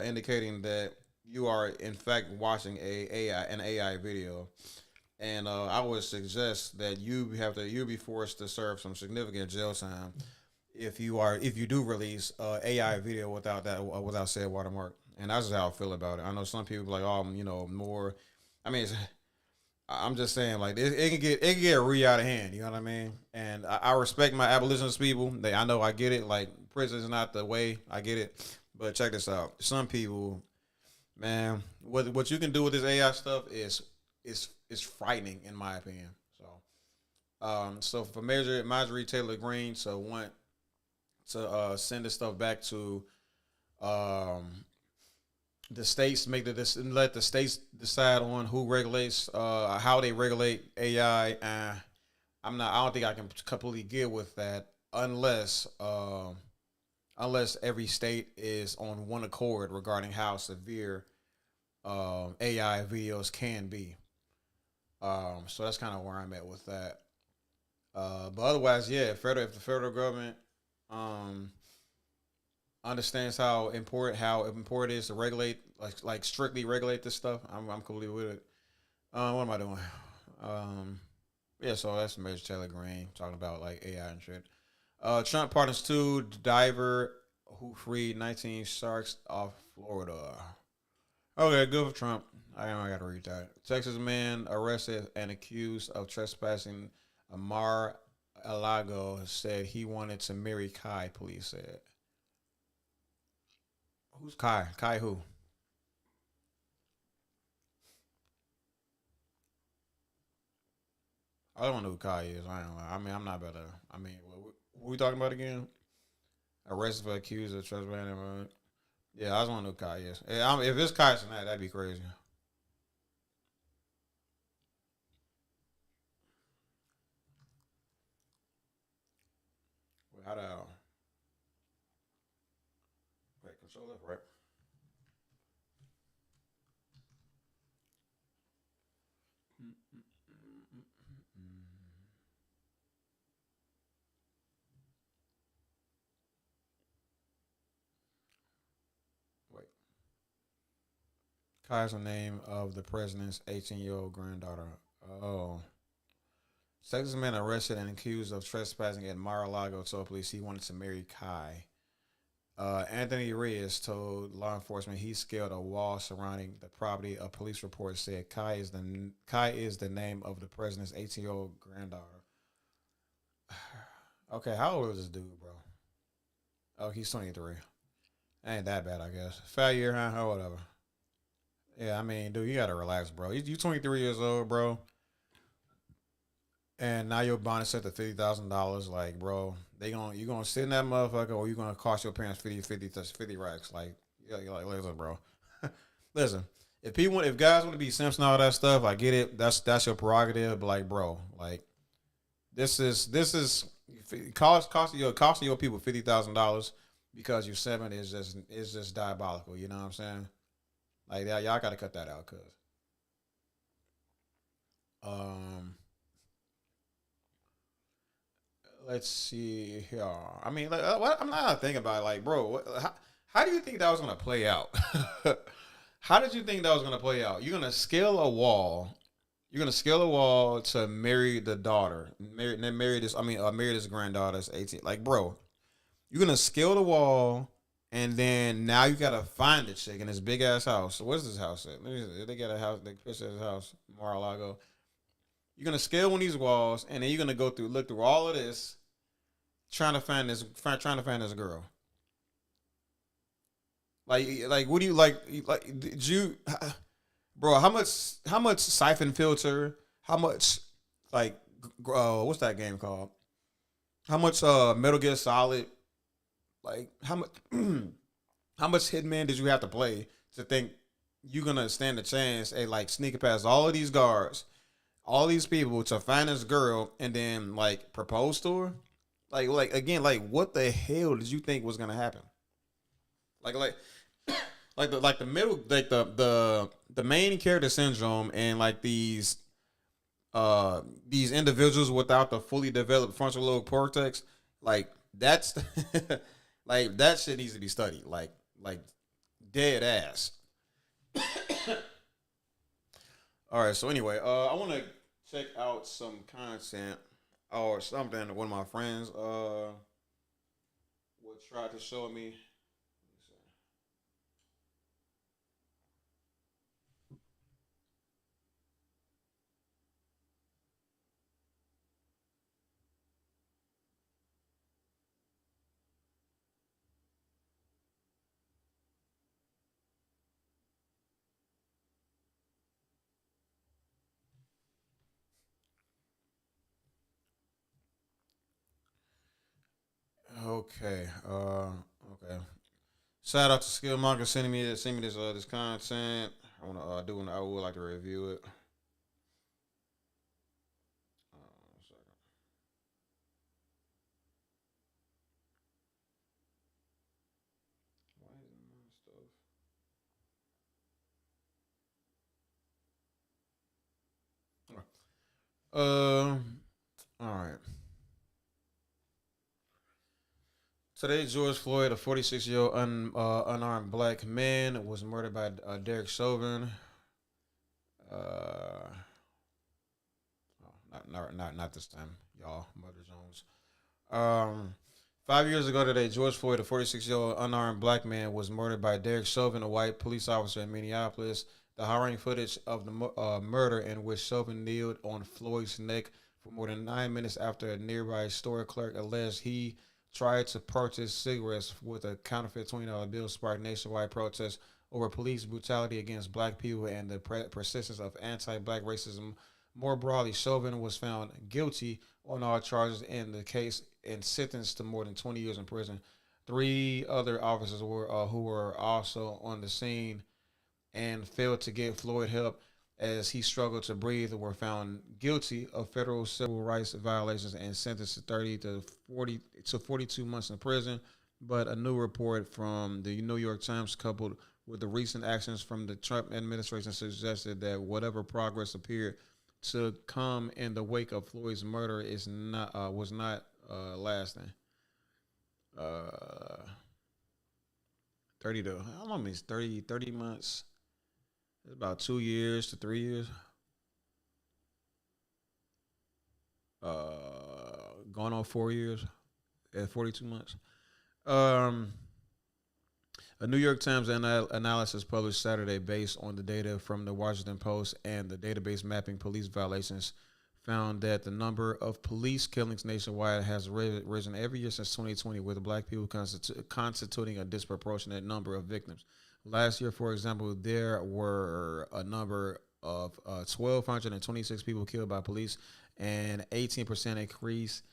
indicating that you are in fact watching an AI video. And I would suggest that you'll be forced to serve some significant jail time if you do release AI video without said watermark. And that's just how I feel about it. I know some people like, more. I mean, I'm just saying like it can get really out of hand. You know what I mean? And I respect my abolitionist people. I know I get it. Like prison is not the way. I get it. But check this out. Some people, man, what you can do with this AI stuff is frightening in my opinion. So for Marjorie Taylor Greene to want to send this stuff back to the states, let the states decide on who regulates, how they regulate AI. I don't think I can completely get with that unless every state is on one accord regarding how severe AI videos can be. So that's kind of where I'm at with that. But otherwise, yeah, if the federal government understands how important it is to regulate, like strictly regulate this stuff, I'm completely with it. What am I doing? Yeah, so that's Major Taylor Greene talking about like AI and shit. Trump pardons 2 diver who freed 19 sharks off Florida. Okay, good for Trump. I got to read that. Texas man arrested and accused of trespassing Mar-a-Lago said he wanted to marry Kai, police said. Who's Kai? Kai who? I don't know who Kai is. I don't know. I mean, I'm not better. I mean, what we talking about again? Arrested for accused of trespassing. Yeah, I just want to know who Kai is. If it's Kai tonight, that'd be crazy. How the hell? Wait, control F, right? Wait. Kai is the name of the president's 18-year-old granddaughter. Oh. Texas man arrested and accused of trespassing at Mar-a-Lago told police he wanted to marry Kai. Anthony Reyes told law enforcement he scaled a wall surrounding the property. A police report said Kai is the name of the president's 18-year-old granddaughter. Okay, how old is this dude, bro? Oh, he's 23. Ain't that bad, I guess. Failure, huh? Or whatever. Yeah, I mean, dude, you gotta relax, bro. You 23 years old, bro. And now your bond is set to $50,000. Like, bro, you gonna sit in that motherfucker, or you gonna cost your parents 50 racks. Like, listen, bro. Listen, if guys want to be simps and all that stuff, I get it. That's your prerogative. But like, bro, like, this is costing your people $50,000 because you're 7 is just diabolical. You know what I'm saying? Like, y'all got to cut that out, cause let's see here. I mean, like, I'm not thinking about it, like, bro. How do you think that was gonna play out? How did you think that was gonna play out? You're gonna scale a wall. You're gonna scale a wall to marry the daughter. Marry this granddaughter's 18. Like, bro, you're gonna scale the wall, and then now you gotta find the chick in this big ass house. Where's this house at? They got a house. They picture this house, Mar-a-Lago. You're gonna scale one of these walls, and then you're gonna look through all of this, trying to find this girl. Like, what do you like? Did you, bro? How much siphon filter? How much, like, what's that game called? How much Metal Gear Solid? Like, how much Hitman did you have to play to think you're gonna stand a chance at like sneaking past all of these guards? All these people to find this girl and then like propose to her, like again, like what the hell did you think was gonna happen? The main character syndrome and like these individuals without the fully developed frontal lobe cortex, like that's like that shit needs to be studied, like dead ass. All right, so anyway, I want to check out some content or something one of my friends would try to show me. Okay. Okay. Shout out to Skillmonger sending me this content. I would like to review it. All right. Today, George Floyd, a 46-year-old unarmed black man, was murdered by Derek Chauvin. Not this time, y'all. Mother Jones. 5 years ago today, George Floyd, a 46-year-old unarmed black man, was murdered by Derek Chauvin, a white police officer in Minneapolis. The harrowing footage of the murder, in which Chauvin kneeled on Floyd's neck for more than 9 minutes after a nearby store clerk alleged he tried to purchase cigarettes with a counterfeit $20 bill, sparked nationwide protests over police brutality against black people and the persistence of anti-black racism. More broadly, Chauvin was found guilty on all charges in the case and sentenced to more than 20 years in prison. 3 other officers who were also on the scene and failed to get Floyd help as he struggled to breathe were found guilty of federal civil rights violations and sentenced to 30 to 42 months in prison. But a new report from the New York Times, coupled with the recent actions from the Trump administration, suggested that whatever progress appeared to come in the wake of Floyd's murder was not lasting. 30 to how long is 30 months? It's about 2 years to 3 years. Going on 4 years at 42 months. A New York Times analysis published Saturday, based on the data from the Washington Post and the database mapping police violations, found that the number of police killings nationwide has risen every year since 2020, with black people constituting a disproportionate number of victims. Last year, for example, there were a number of 1,226 people killed by police, and 18% increase.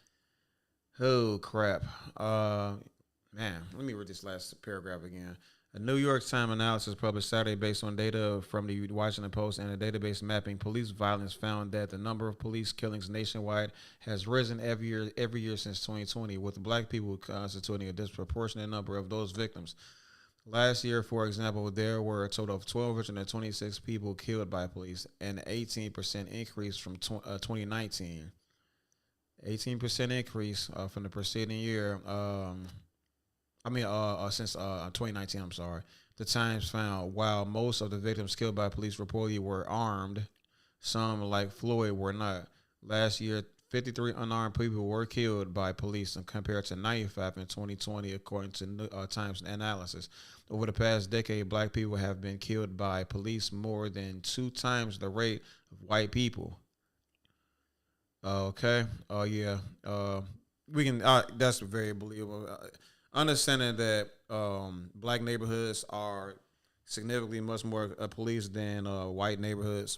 Oh, crap. Man, let me read this last paragraph again. A New York Times analysis published Saturday, based on data from the Washington Post and a database mapping police violence, found that the number of police killings nationwide has risen every year since 2020, with black people constituting a disproportionate number of those victims. Last year, for example, there were a total of 1,226 people killed by police, an 18% increase from 2019. 18% increase from the preceding year. Since 2019, I'm sorry. The Times found while most of the victims killed by police reportedly were armed, some, like Floyd, were not. Last year, 53 unarmed people were killed by police compared to 95 in 2020, according to Times analysis. Over the past decade, black people have been killed by police more than 2 times the rate of white people. Okay. We can. That's very believable. Understanding that black neighborhoods are significantly much more policed than white neighborhoods.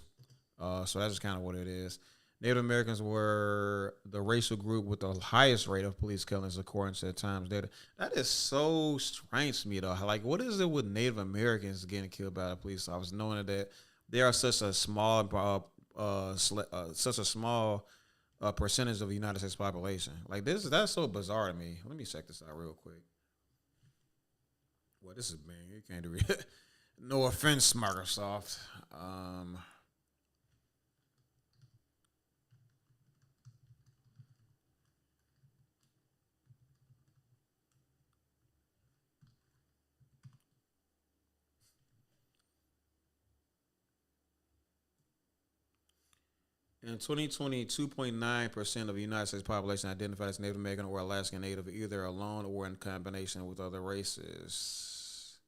So that's just kind of what it is. Native Americans were the racial group with the highest rate of police killings, according to the Times data. That is so strange to me, though. Like, what is it with Native Americans getting killed by the police officers, knowing that they are such a small percentage of the United States population? Like, that's so bizarre to me. Let me check this out real quick. Well, this is, man, you can't do it. No offense, Microsoft. In 2020, 2.9% of the United States population identified as Native American or Alaskan Native, either alone or in combination with other races.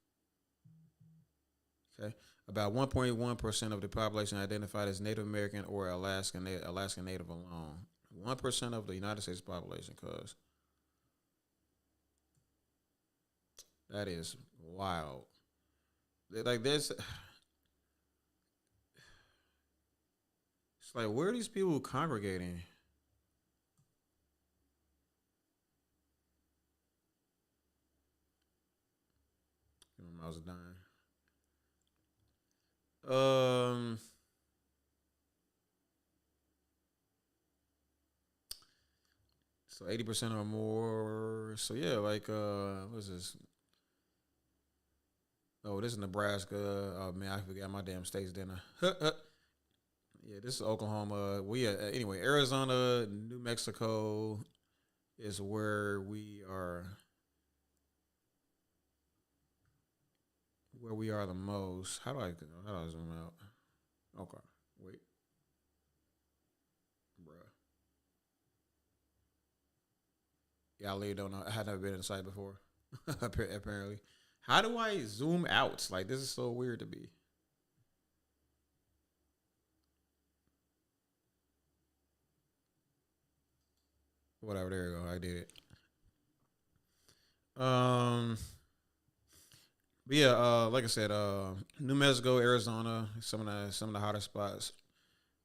Okay. About 1.1% of the population identified as Native American or Alaskan Native alone. 1% of the United States population, cuz. That is wild. Like, there's... It's like, where are these people congregating? I was done. So 80% or more. So yeah, like what's this? Oh, this is Nebraska. Oh man, I forgot my damn states, didn't I? Yeah, this is Oklahoma. Anyway, Arizona, New Mexico is where we are. Where we are the most. How do I zoom out? Okay, wait, bruh. Yeah, I really don't know. I had never been inside before. Apparently, how do I zoom out? Like this is so weird to me. Whatever, there you go. I did it. But yeah, like I said, New Mexico, Arizona, some of the hotter spots.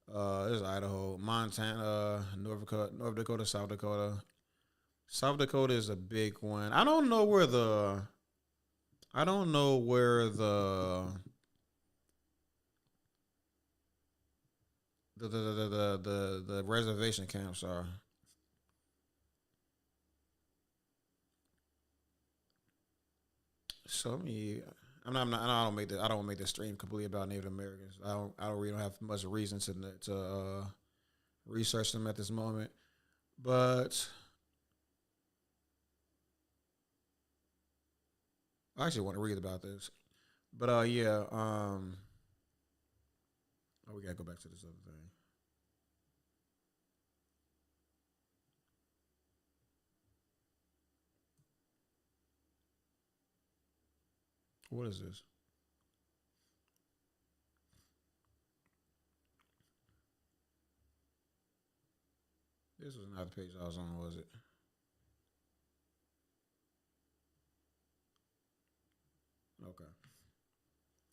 There's Idaho, Montana, North Dakota, South Dakota. South Dakota is a big one. I don't know where the the reservation camps are. So I don't make the stream completely about Native Americans. I don't really have much reason to research them at this moment, but I actually want to read about this. But yeah, oh, we gotta go back to this other thing. What is this? This was not the page I was on, was it? Okay.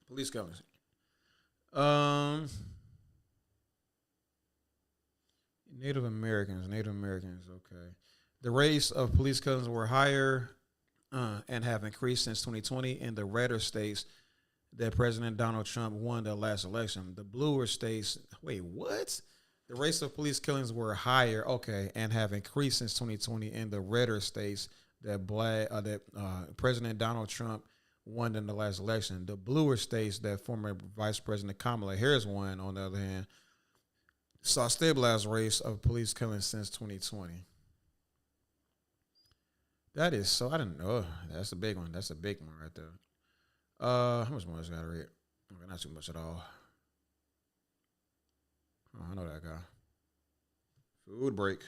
Police killings. Native Americans. Okay. The rates of police killings were higher and have increased since 2020 in the redder states that President Donald Trump won the last election. The bluer states, wait, what? The rates of police killings were higher, okay, and have increased since 2020 in the redder states that President Donald Trump won in the last election. The bluer states that former Vice President Kamala Harris won, on the other hand, saw stabilized rates of police killings since 2020. That is so. I didn't know. That's a big one. That's a big one right there. How much more I got to read? Okay, not too much at all. Oh, I know that guy. Food break.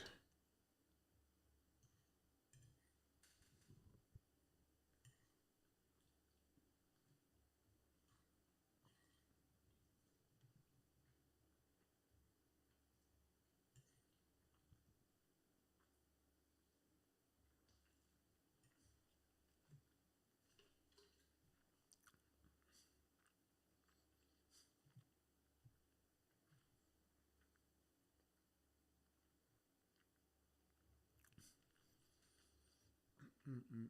Mm-mm.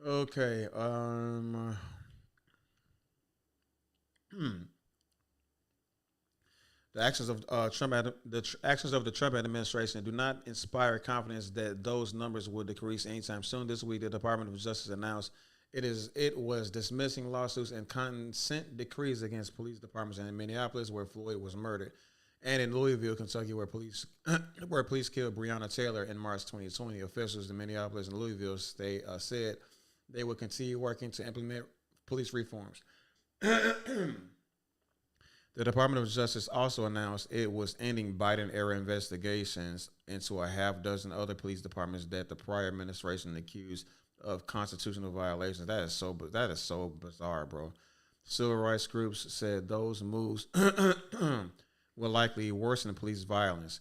Okay. The actions of actions of the Trump administration do not inspire confidence that those numbers will decrease anytime soon. This week, the Department of Justice announced it was dismissing lawsuits and consent decrees against police departments in Minneapolis, where Floyd was murdered, and in Louisville, Kentucky, where police killed Breonna Taylor in March 2020. Officials in Minneapolis and Louisville said they would continue working to implement police reforms. The Department of Justice also announced it was ending Biden-era investigations into a half dozen other police departments that the prior administration accused of constitutional violations. That is so bizarre, bro. Civil rights groups said those moves will likely worsen police violence.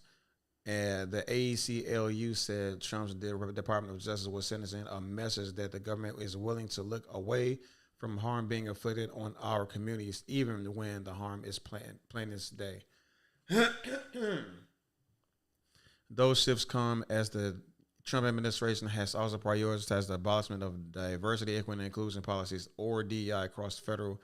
And the ACLU said Trump's Department of Justice was sending a message that the government is willing to look away from harm being inflicted on our communities, even when the harm is plain as day. Those shifts come as the Trump administration has also prioritized the abolishment of diversity, equity, and inclusion policies, or DEI, across the federal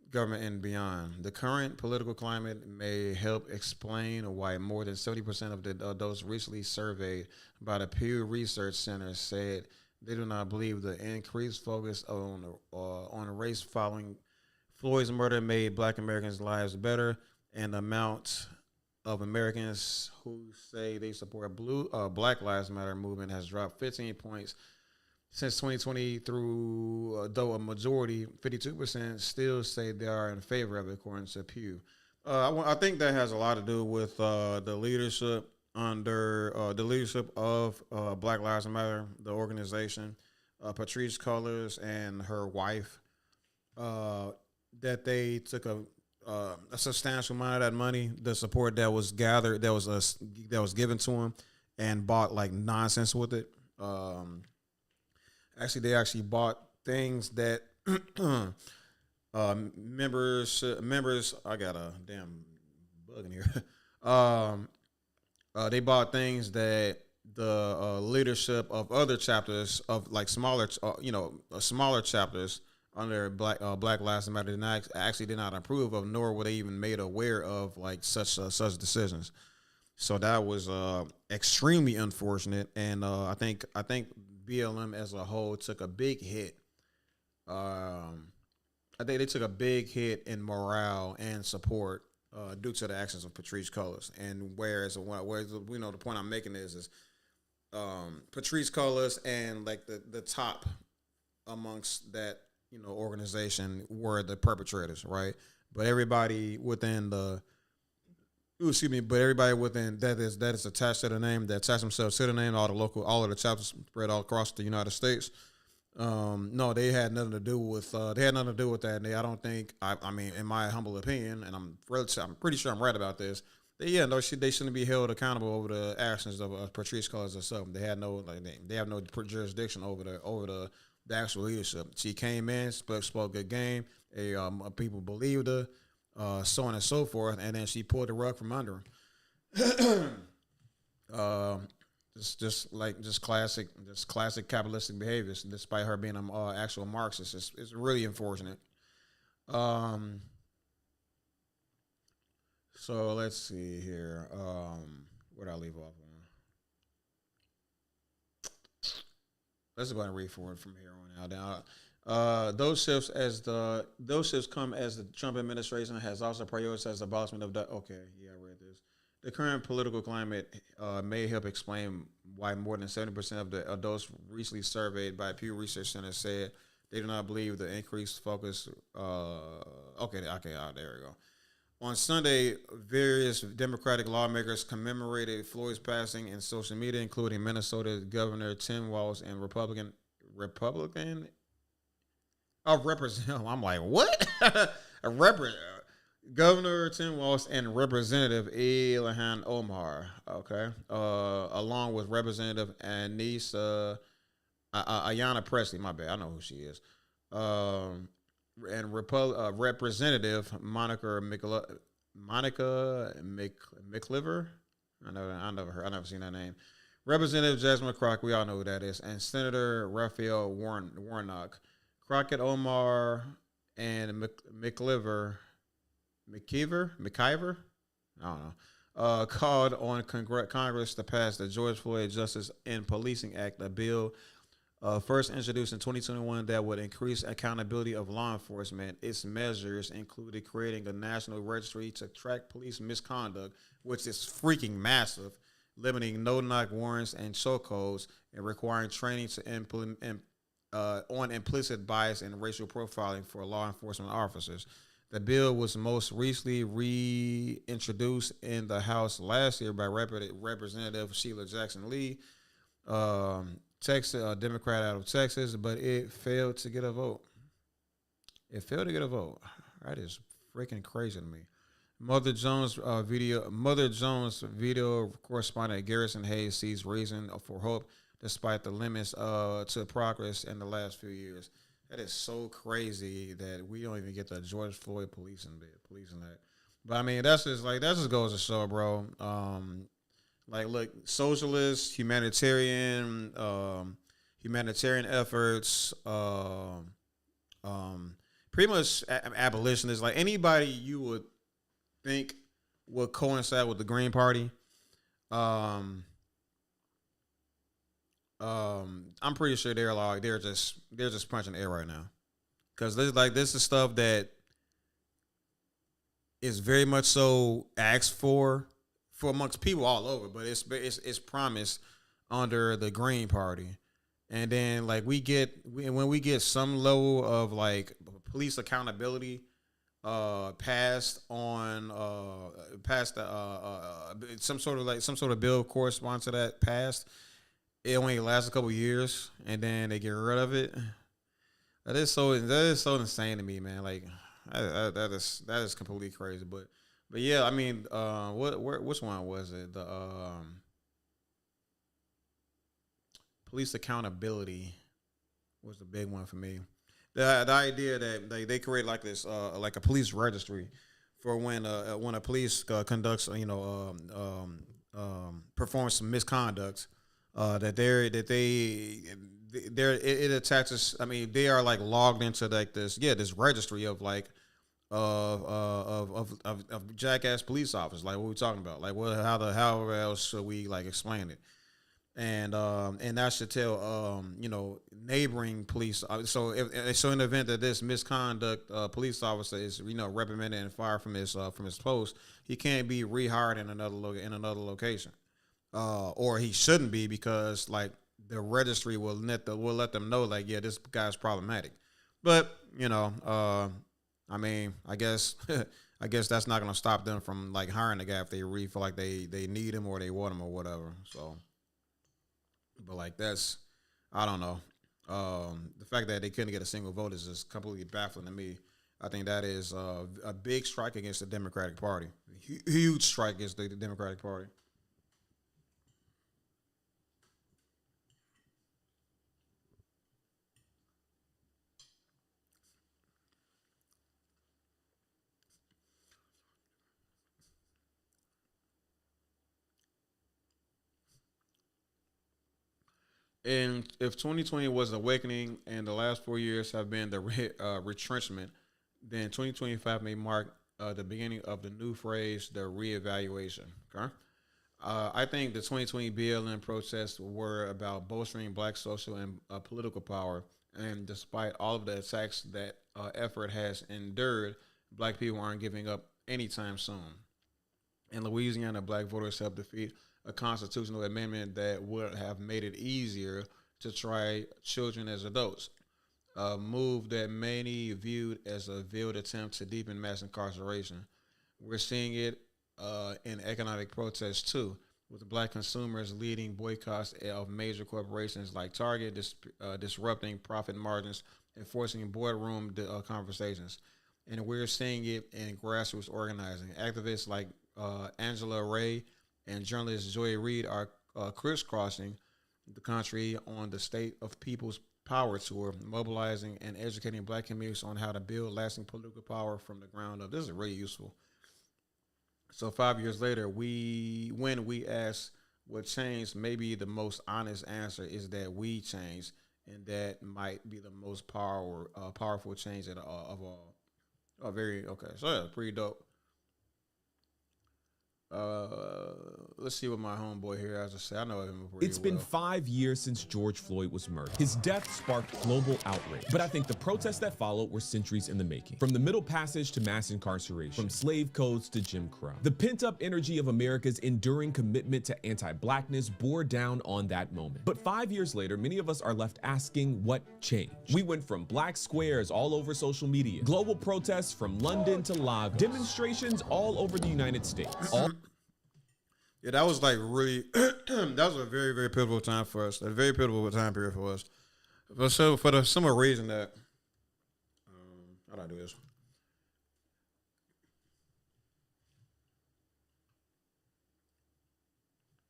government and beyond. The current political climate may help explain why more than 70% of those recently surveyed by the Pew Research Center said they do not believe the increased focus on race following Floyd's murder made Black Americans' lives better, and the amount of Americans who say they support Black Lives Matter movement has dropped 15 points since 2020 through, though a majority, 52%, still say they are in favor of it, according to Pew. I think that has a lot to do with the leadership under the leadership of Black Lives Matter, the organization, Patrisse Cullors and her wife, that they took a substantial amount of that money, the support that was gathered, that was given to them, and bought like nonsense with it. Actually, they actually bought things that members. I got a damn bug in here. They bought things that the leadership of other chapters of like smaller, smaller chapters under Black Lives Matter did not approve of, nor were they even made aware of like such decisions. So that was extremely unfortunate, and I think BLM as a whole took a big hit. I think they took a big hit in morale and support due to the actions of Patrisse Cullors. And whereas we know the point I'm making is Patrisse Cullors and like the top amongst that organization were the perpetrators, right? But everybody within that is attached to the name, that attach themselves to the name, all of the chapters spread all across the United States. No, they had nothing to do with that. And I don't think, I mean, in my humble opinion, and I'm pretty sure I'm right about this. They shouldn't be held accountable over the actions of Patrisse Cullors herself. They have no jurisdiction over the actual leadership. She came in, spoke good game. People believed her. So on and so forth, and then she pulled the rug from under him. Just classic capitalistic behaviors, despite her being an actual Marxist. It's really unfortunate. So let's see here. Where did I leave off on? Let's go ahead and read forward from here on out. Now, those shifts come as the Trump administration has also prioritized the abolishment of the. Okay, yeah, I read this. The current political climate may help explain why more than 70% of those recently surveyed by Pew Research Center said they do not believe the increased focus. There we go. On Sunday, various Democratic lawmakers commemorated Floyd's passing in social media, including Minnesota Governor Tim Walz and Republican. I'm like, what? Governor Tim Walz and Representative Ilhan Omar, okay, along with Representative Ayanna Pressley, my bad, I know who she is, and Representative Monica McLiver. I never seen that name. Representative Jasmine Crockett, we all know who that is, and Senator Raphael Warnock. Crockett, Omar, and McIver, I don't know, called on Congress to pass the George Floyd Justice in Policing Act, a bill first introduced in 2021 that would increase accountability of law enforcement. Its measures included creating a national registry to track police misconduct, which is freaking massive, limiting no-knock warrants and chokeholds, and requiring training to implement on implicit bias and racial profiling for law enforcement officers. The bill was most recently reintroduced in the House last year by Representative Sheila Jackson Lee, Texas, Democrat out of Texas, but it failed to get a vote. That is freaking crazy to me. Mother Jones video correspondent Garrison Hayes sees reason for hope despite the limits to progress in the last few years. That is so crazy that we don't even get the George Floyd policing that. But I mean, that just goes to show, bro. Like, look, socialist, humanitarian efforts, pretty much abolitionists, like anybody you would think would coincide with the Green Party. I'm pretty sure they're just punching air right now, because this is stuff that is very much so asked for amongst people all over, but it's promised under the Green Party. And then like when we get some level of like police accountability passed some sort of bill corresponding to that passed, it only lasts a couple years and then they get rid of it. That is so insane to me, man. Like that is completely crazy. But yeah, I mean, which one was it? The police accountability was the big one for me. The idea that they create like this like a police registry for when a police conducts performs some misconduct, it attaches. I mean, they are like logged into like this registry of like of jackass police officers. Like, what we're talking about, like how else should we like explain it? And that should tell neighboring police. So in the event that this misconduct police officer is reprimanded and fired from his post, he can't be rehired in another location, or he shouldn't be, because like the registry will let them know like, yeah, this guy's problematic. But I mean, I guess that's not gonna stop them from like hiring the guy if they feel like they need him or they want him or whatever. So. But like that's, I don't know. The fact that they couldn't get a single vote is just completely baffling to me. I think that is a big strike against the Democratic Party. Huge strike against the Democratic Party. And if 2020 was an awakening and the last 4 years have been the retrenchment, then 2025 may mark the beginning of the new phrase, the reevaluation. Okay? I think the 2020 BLM protests were about bolstering black social and political power. And despite all of the attacks that effort has endured, black people aren't giving up anytime soon. In Louisiana, black voters helped defeat a constitutional amendment that would have made it easier to try children as adults, a move that many viewed as a veiled attempt to deepen mass incarceration. We're seeing it in economic protests too, with black consumers leading boycotts of major corporations like Target, disrupting profit margins and forcing boardroom conversations. And we're seeing it in grassroots organizing. Activists like Angela Ray and journalist Joy Reid are crisscrossing the country on the State of People's Power Tour, mobilizing and educating black communities on how to build lasting political power from the ground up. This is really useful. So 5 years later, when we ask what changed, maybe the most honest answer is that we changed, and that might be the most powerful change of all. Oh, okay. So yeah, pretty dope. Let's see what my homeboy here has to say. I know him pretty It's been 5 years since George Floyd was murdered. His death sparked global outrage. But I think the protests that followed were centuries in the making. From the Middle Passage to mass incarceration, from slave codes to Jim Crow. The pent-up energy of America's enduring commitment to anti-blackness bore down on that moment. But 5 years later, many of us are left asking what changed. We went from black squares all over social media, global protests from London to Lagos, demonstrations all over the United States. Yeah, that was like really, that was a very, very pivotal time for us. A very pivotal time period for us. But so for the simple reason that, how do I do this?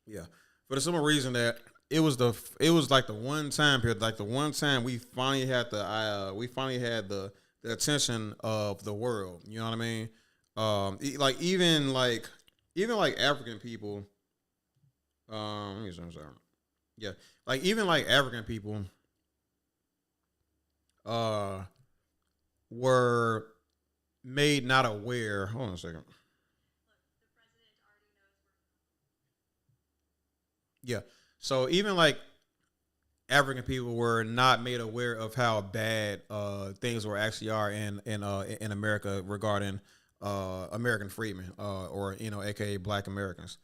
Yeah, for the simple reason that it was like the one time period, like the one time we finally had the attention of the world. You know what I mean? Like even like African people. Let me see, I'm sorry. Yeah, like even like African people were made not aware. Hold on a second. Yeah. So even like African people were not made aware of how bad things were actually are in America regarding American freedmen or aka Black Americans.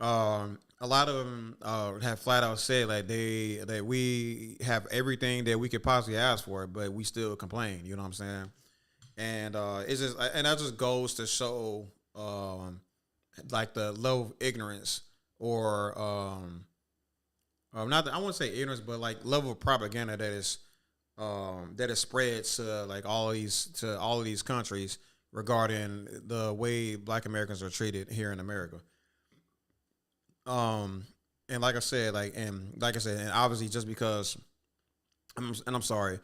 A lot of them have flat out said like that we have everything that we could possibly ask for, but we still complain. You know what I'm saying? And it's just, and that just goes to show like the level of ignorance or not that, I wouldn't say ignorance, but like level of propaganda that is spread to like all of these countries regarding the way Black Americans are treated here in America. And like I said, and obviously just because I'm sorry,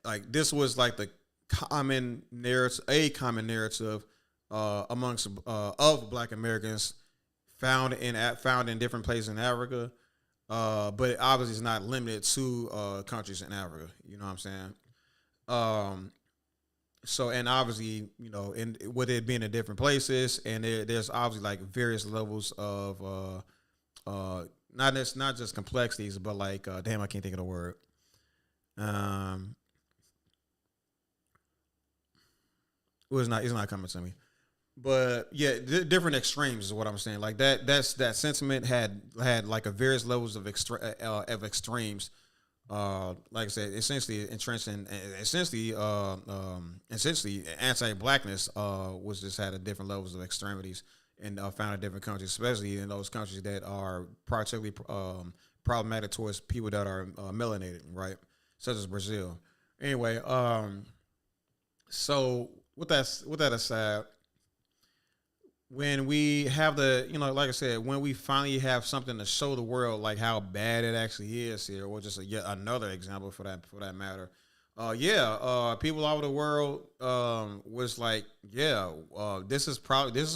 like this was like the common narrative amongst of Black Americans found in different places in Africa, but obviously it's not limited to countries in Africa. You know what I'm saying? So, and obviously, with it being in different places, and there's obviously like various levels of not just complexities, but like damn, I can't think of the word. It's not coming to me. But yeah, different extremes is what I'm saying. Like that sentiment had like a various levels of extremes. Like I said, essentially entrenched in essentially anti-blackness was just had a different levels of extremities and found in different countries, especially in those countries that are particularly problematic towards people that are melanated, right? Such as Brazil. Anyway, so with that aside, when we have like I said, when we finally have something to show the world, like how bad it actually is here, or just yet another example for that matter. People all over the world was like, this is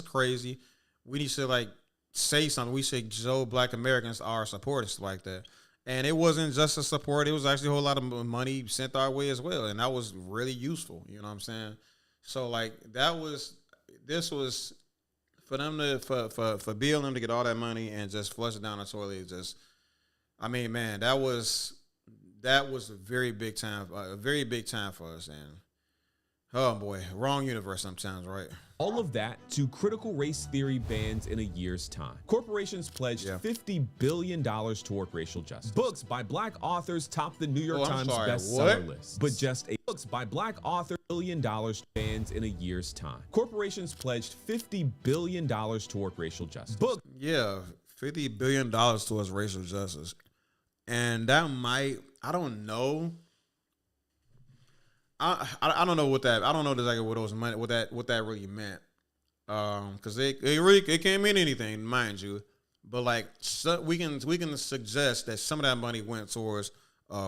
crazy. We need to like say something. We should show Black Americans our support and stuff like that. And it wasn't just a support; it was actually a whole lot of money sent our way as well, and that was really useful. You know what I'm saying? So like this was. For them for BLM to get all that money and just flush it down the toilet, I mean, man, that was a very big time for us. And oh boy, wrong universe sometimes, right? All of that to critical race theory bans in a year's time. Corporations pledged $50 billion toward racial justice. Books by Black authors topped the New York Times bestseller list. But books by Black authors $1 billion bans in a year's time. Corporations pledged $50 billion toward racial justice. $50 billion towards racial justice. And that might, I don't know. I don't know what that. I don't know exactly what those money, what that really meant. Because it can't mean anything, mind you. But like, so we can suggest that some of that money went towards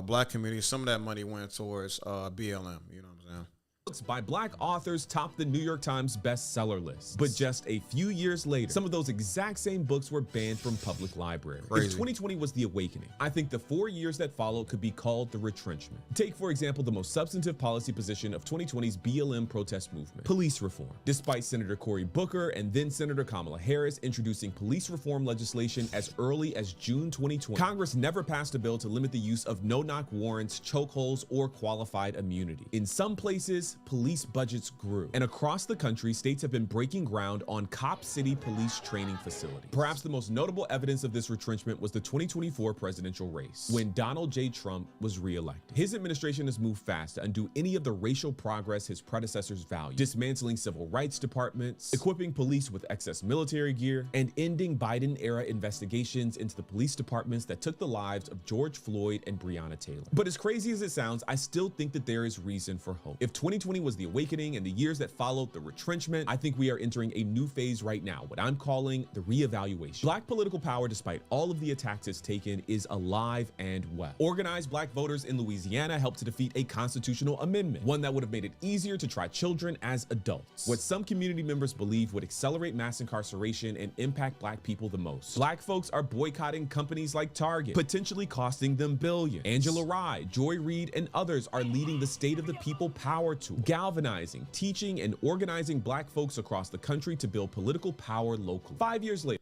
Black communities. Some of that money went towards BLM. You know what I'm saying? Books by Black authors topped the New York Times bestseller list. But just a few years later, some of those exact same books were banned from public libraries. If 2020 was the awakening, I think the 4 years that followed could be called the retrenchment. Take, for example, the most substantive policy position of 2020's BLM protest movement, police reform. Despite Senator Cory Booker and then Senator Kamala Harris introducing police reform legislation as early as June 2020, Congress never passed a bill to limit the use of no-knock warrants, chokeholds, or qualified immunity. In some places, police budgets grew. And across the country, states have been breaking ground on Cop City police training facilities. Perhaps the most notable evidence of this retrenchment was the 2024 presidential race, when Donald J. Trump was reelected. His administration has moved fast to undo any of the racial progress his predecessors valued, dismantling civil rights departments, equipping police with excess military gear, and ending Biden-era investigations into the police departments that took the lives of George Floyd and Breonna Taylor. But as crazy as it sounds, I still think that there is reason for hope. If 2020 2020 was the awakening, and the years that followed the retrenchment. I think we are entering a new phase right now, what I'm calling the reevaluation. Black political power, despite all of the attacks it's taken, is alive and well. Organized Black voters in Louisiana helped to defeat a constitutional amendment, one that would have made it easier to try children as adults. What some community members believe would accelerate mass incarceration and impact Black people the most. Black folks are boycotting companies like Target, potentially costing them billions. Angela Rye, Joy Reid, and others are leading the State of the People Power Tour, galvanizing, teaching, and organizing Black folks across the country to build political power locally. 5 years later,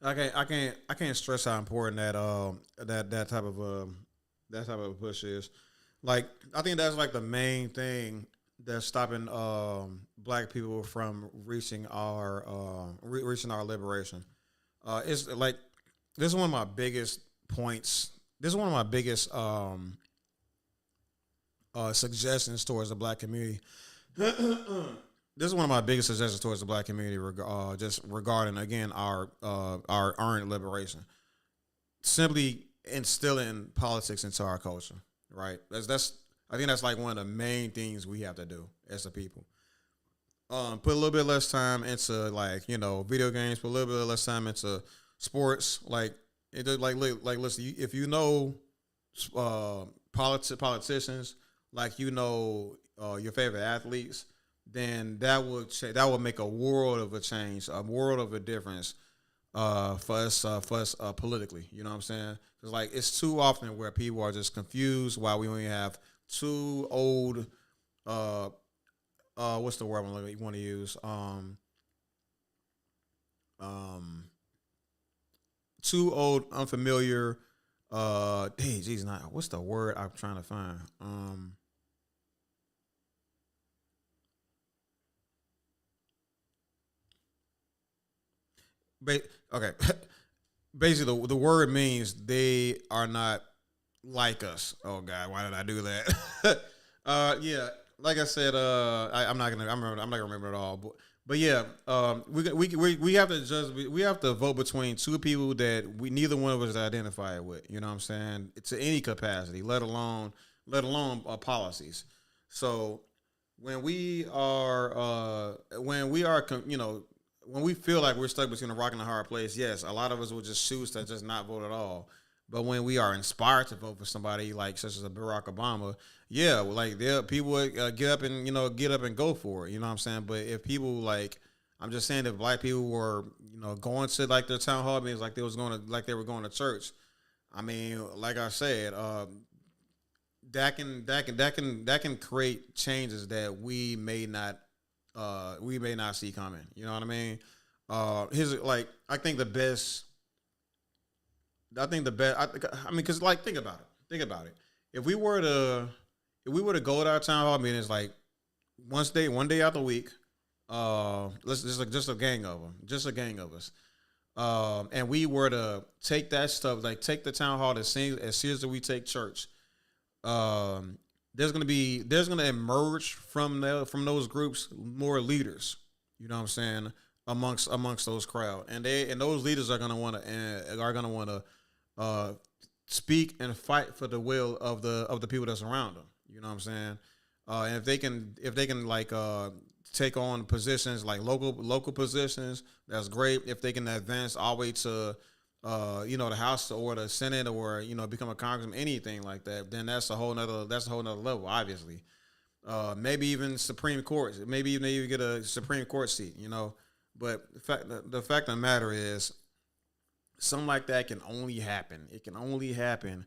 I can't stress how important that type of push is. Like, I think that's like the main thing that's stopping Black people from reaching our liberation. It's like, this is one of my biggest points. This is one of my biggest suggestions towards the Black community. This is one of my biggest suggestions towards the Black community, just regarding, again, our earned liberation. Simply instilling politics into our culture, right? I think that's like one of the main things we have to do as a people. Put a little bit less time into, like, video games. Put a little bit less time into sports. Listen, if you know politicians, like, your favorite athletes, then that will make a world of a change, a world of a difference for us politically. You know what I'm saying? Because, like, it's too often where people are just confused why we only have two old, what's the word I want to use? Two old, unfamiliar, what's the word I'm trying to find? Okay. Basically, the word means they are not like us. Oh God, why did I do that? Yeah, like I said, I'm not gonna remember it all, but yeah, we have to we have to vote between two people that neither one of us identify with. You know what I'm saying? To any capacity, let alone policies. So when we feel like we're stuck between a rock and a hard place, yes, a lot of us will just choose to just not vote at all. But when we are inspired to vote for somebody like such as a Barack Obama, yeah, like people would get up and go for it. You know what I'm saying? But if people, like, I'm just saying, if Black people were going to, like, their town hall meetings like they were going to church, I mean, like I said, that can create changes that we may not see coming. You know what I mean? Because, like, think about it. If we were to go to our town hall meetings, like, one day out the week, just a gang of us, and we were to take that stuff, like, take the town hall as serious as we take church, there's gonna emerge from those groups more leaders. You know what I'm saying? Amongst those crowd, and those leaders are gonna want to speak and fight for the will of the people that's around them. You know what I'm saying? And if they can like take on positions like local positions, that's great. If they can advance all the way to the House or the Senate, or become a congressman, anything like that, then that's a whole nother level, obviously. Maybe even Supreme Court, maybe even get a Supreme Court seat, But the fact of the matter is, something like that can only happen. It can only happen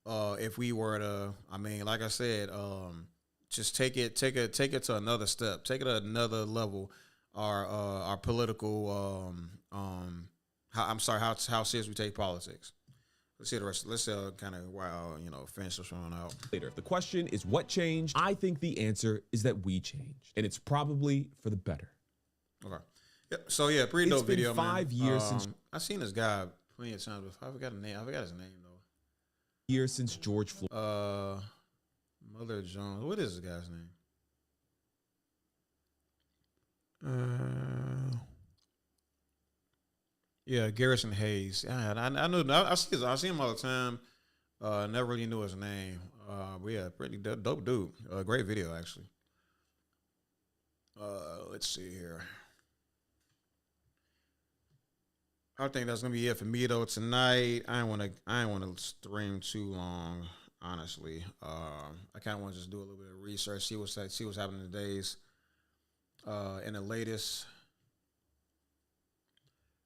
if we were to, like I said, just take it to another step, take it to another level. Our political, how serious we take politics. Let's see the rest. Let's kind of finish this one out. Later, if the question is what changed, I think the answer is that we changed, and it's probably for the better. Okay. Yep. So yeah, pretty dope video, man. 5 years since I've seen this guy plenty of times before. I forgot his name though. Years since George Floyd. Mother Jones. What is this guy's name? Yeah, Garrison Hayes. Yeah, I know. I see him all the time. Never really knew his name. But yeah, pretty dope dude. Great video, actually. Let's see here. I think that's gonna be it for me though tonight. I don't want to stream too long, honestly. I kind of want to just do a little bit of research, see what's happening in the days, and the latest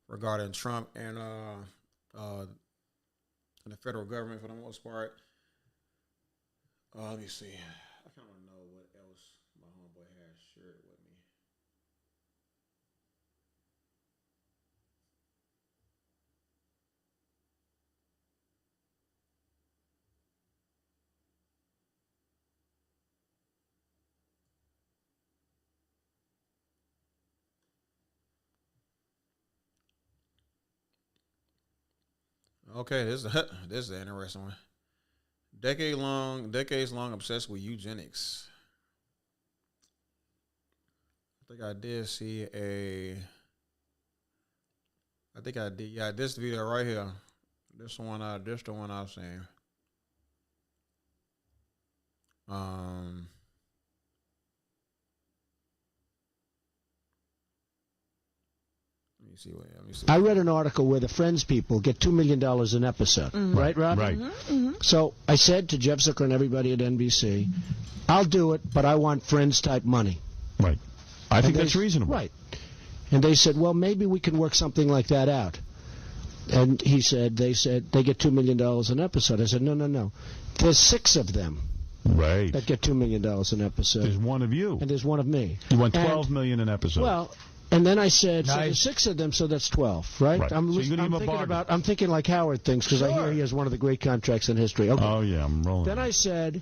regarding Trump and the federal government for the most part. Let me see. I kind of want to know what else my homeboy has shared with me. Okay, this is an interesting one. Decades long obsessed with eugenics. I think I did see this video right here. This the one I've seen. Let me see. I read an article where the Friends people get $2 million an episode. Right, Rob? Right. So I said to Jeff Zucker and everybody at NBC, I'll do it, but I want Friends-type money. Right. I think that's reasonable. Right. And they said, well, maybe we can work something like that out. And they said they get $2 million an episode. I said, no. There's 6 of them. Right. That get $2 million an episode. There's one of you. And there's one of me. You want $12 million an episode. Well, and then I said, so Nice. there's 6 of them, so that's 12, right? Right. I'm So you're gonna give him a bargain. I'm thinking like Howard thinks, because I hear he has one of the great contracts in history. Okay. Oh, yeah, I'm rolling. Then I said,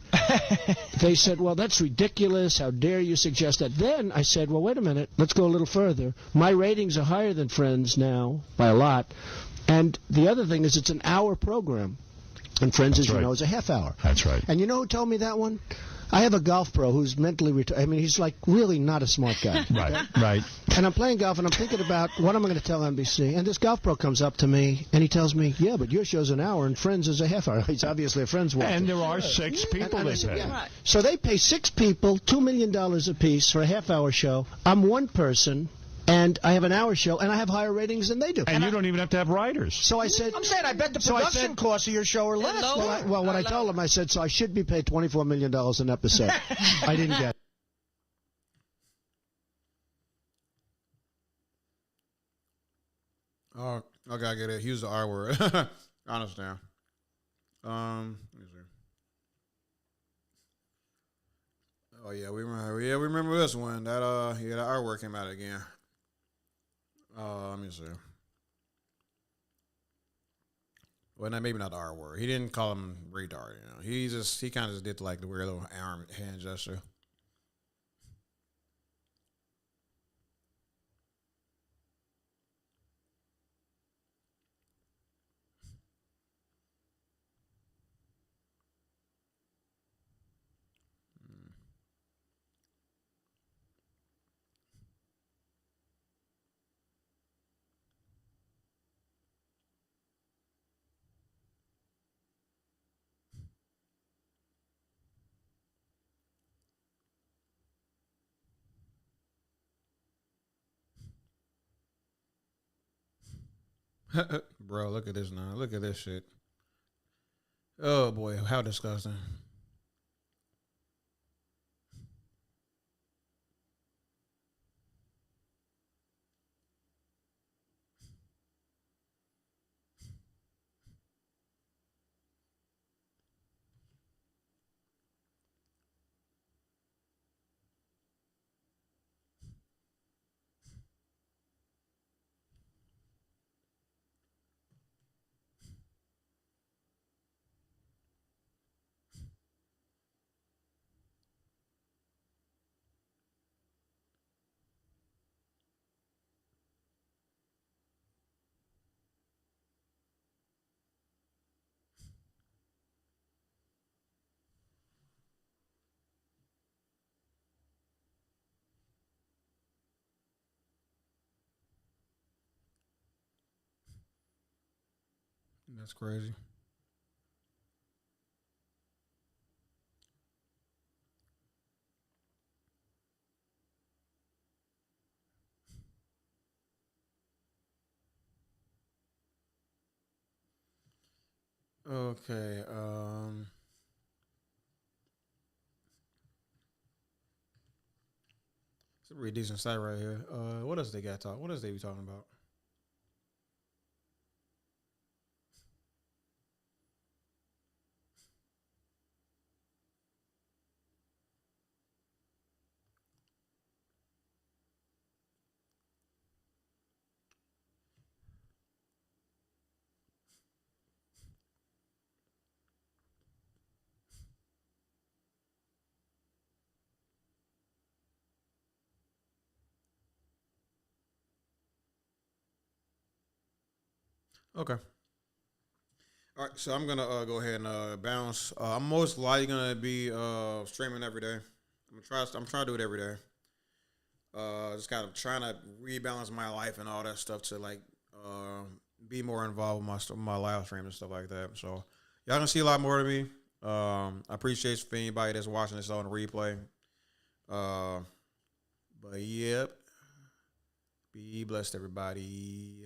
they said, well, that's ridiculous. How dare you suggest that? Then I said, well, wait a minute. Let's go a little further. My ratings are higher than Friends now by a lot. And the other thing is it's an hour program. And Friends, as you know, is a half hour. That's right. And you know who told me that one? I have a golf pro who's mentally retarded. I mean, he's like really not a smart guy. Right. And I'm playing golf, and I'm thinking about what am I going to tell NBC. And this golf pro comes up to me, and he tells me, yeah, but your show's an hour, and Friends is a half hour. He's obviously a Friends watcher. And there are 6 people And I they said, pay. yeah. So they pay 6 people $2 million apiece for a half-hour show. I'm one person, and I have an hour show, and I have higher ratings than they do. And you don't even have to have writers. So I said, I'm saying I bet the production costs of your show are less. Well, what I told him, I said, so I should be paid $24 million an episode. I didn't get it. Oh, okay, I get it. Use the R word. I understand. Let me see. Oh yeah, we remember this one. That the R word came out again. Let me see. Well, maybe not the R word. He didn't call him retard. He kind of just did like the weird little arm hand gesture. Bro, look at this now. Look at this shit. Oh boy, how disgusting. That's crazy. Okay. It's a pretty decent site right here. What else they got talk? What else they be talking about? Okay. All right, so I'm gonna go ahead and bounce. I'm most likely gonna be streaming every day. I'm trying to do it every day. Just kind of trying to rebalance my life and all that stuff to like be more involved with my live stream and stuff like that. So y'all gonna see a lot more of me. I appreciate for anybody that's watching this on replay. But yep, be blessed, everybody.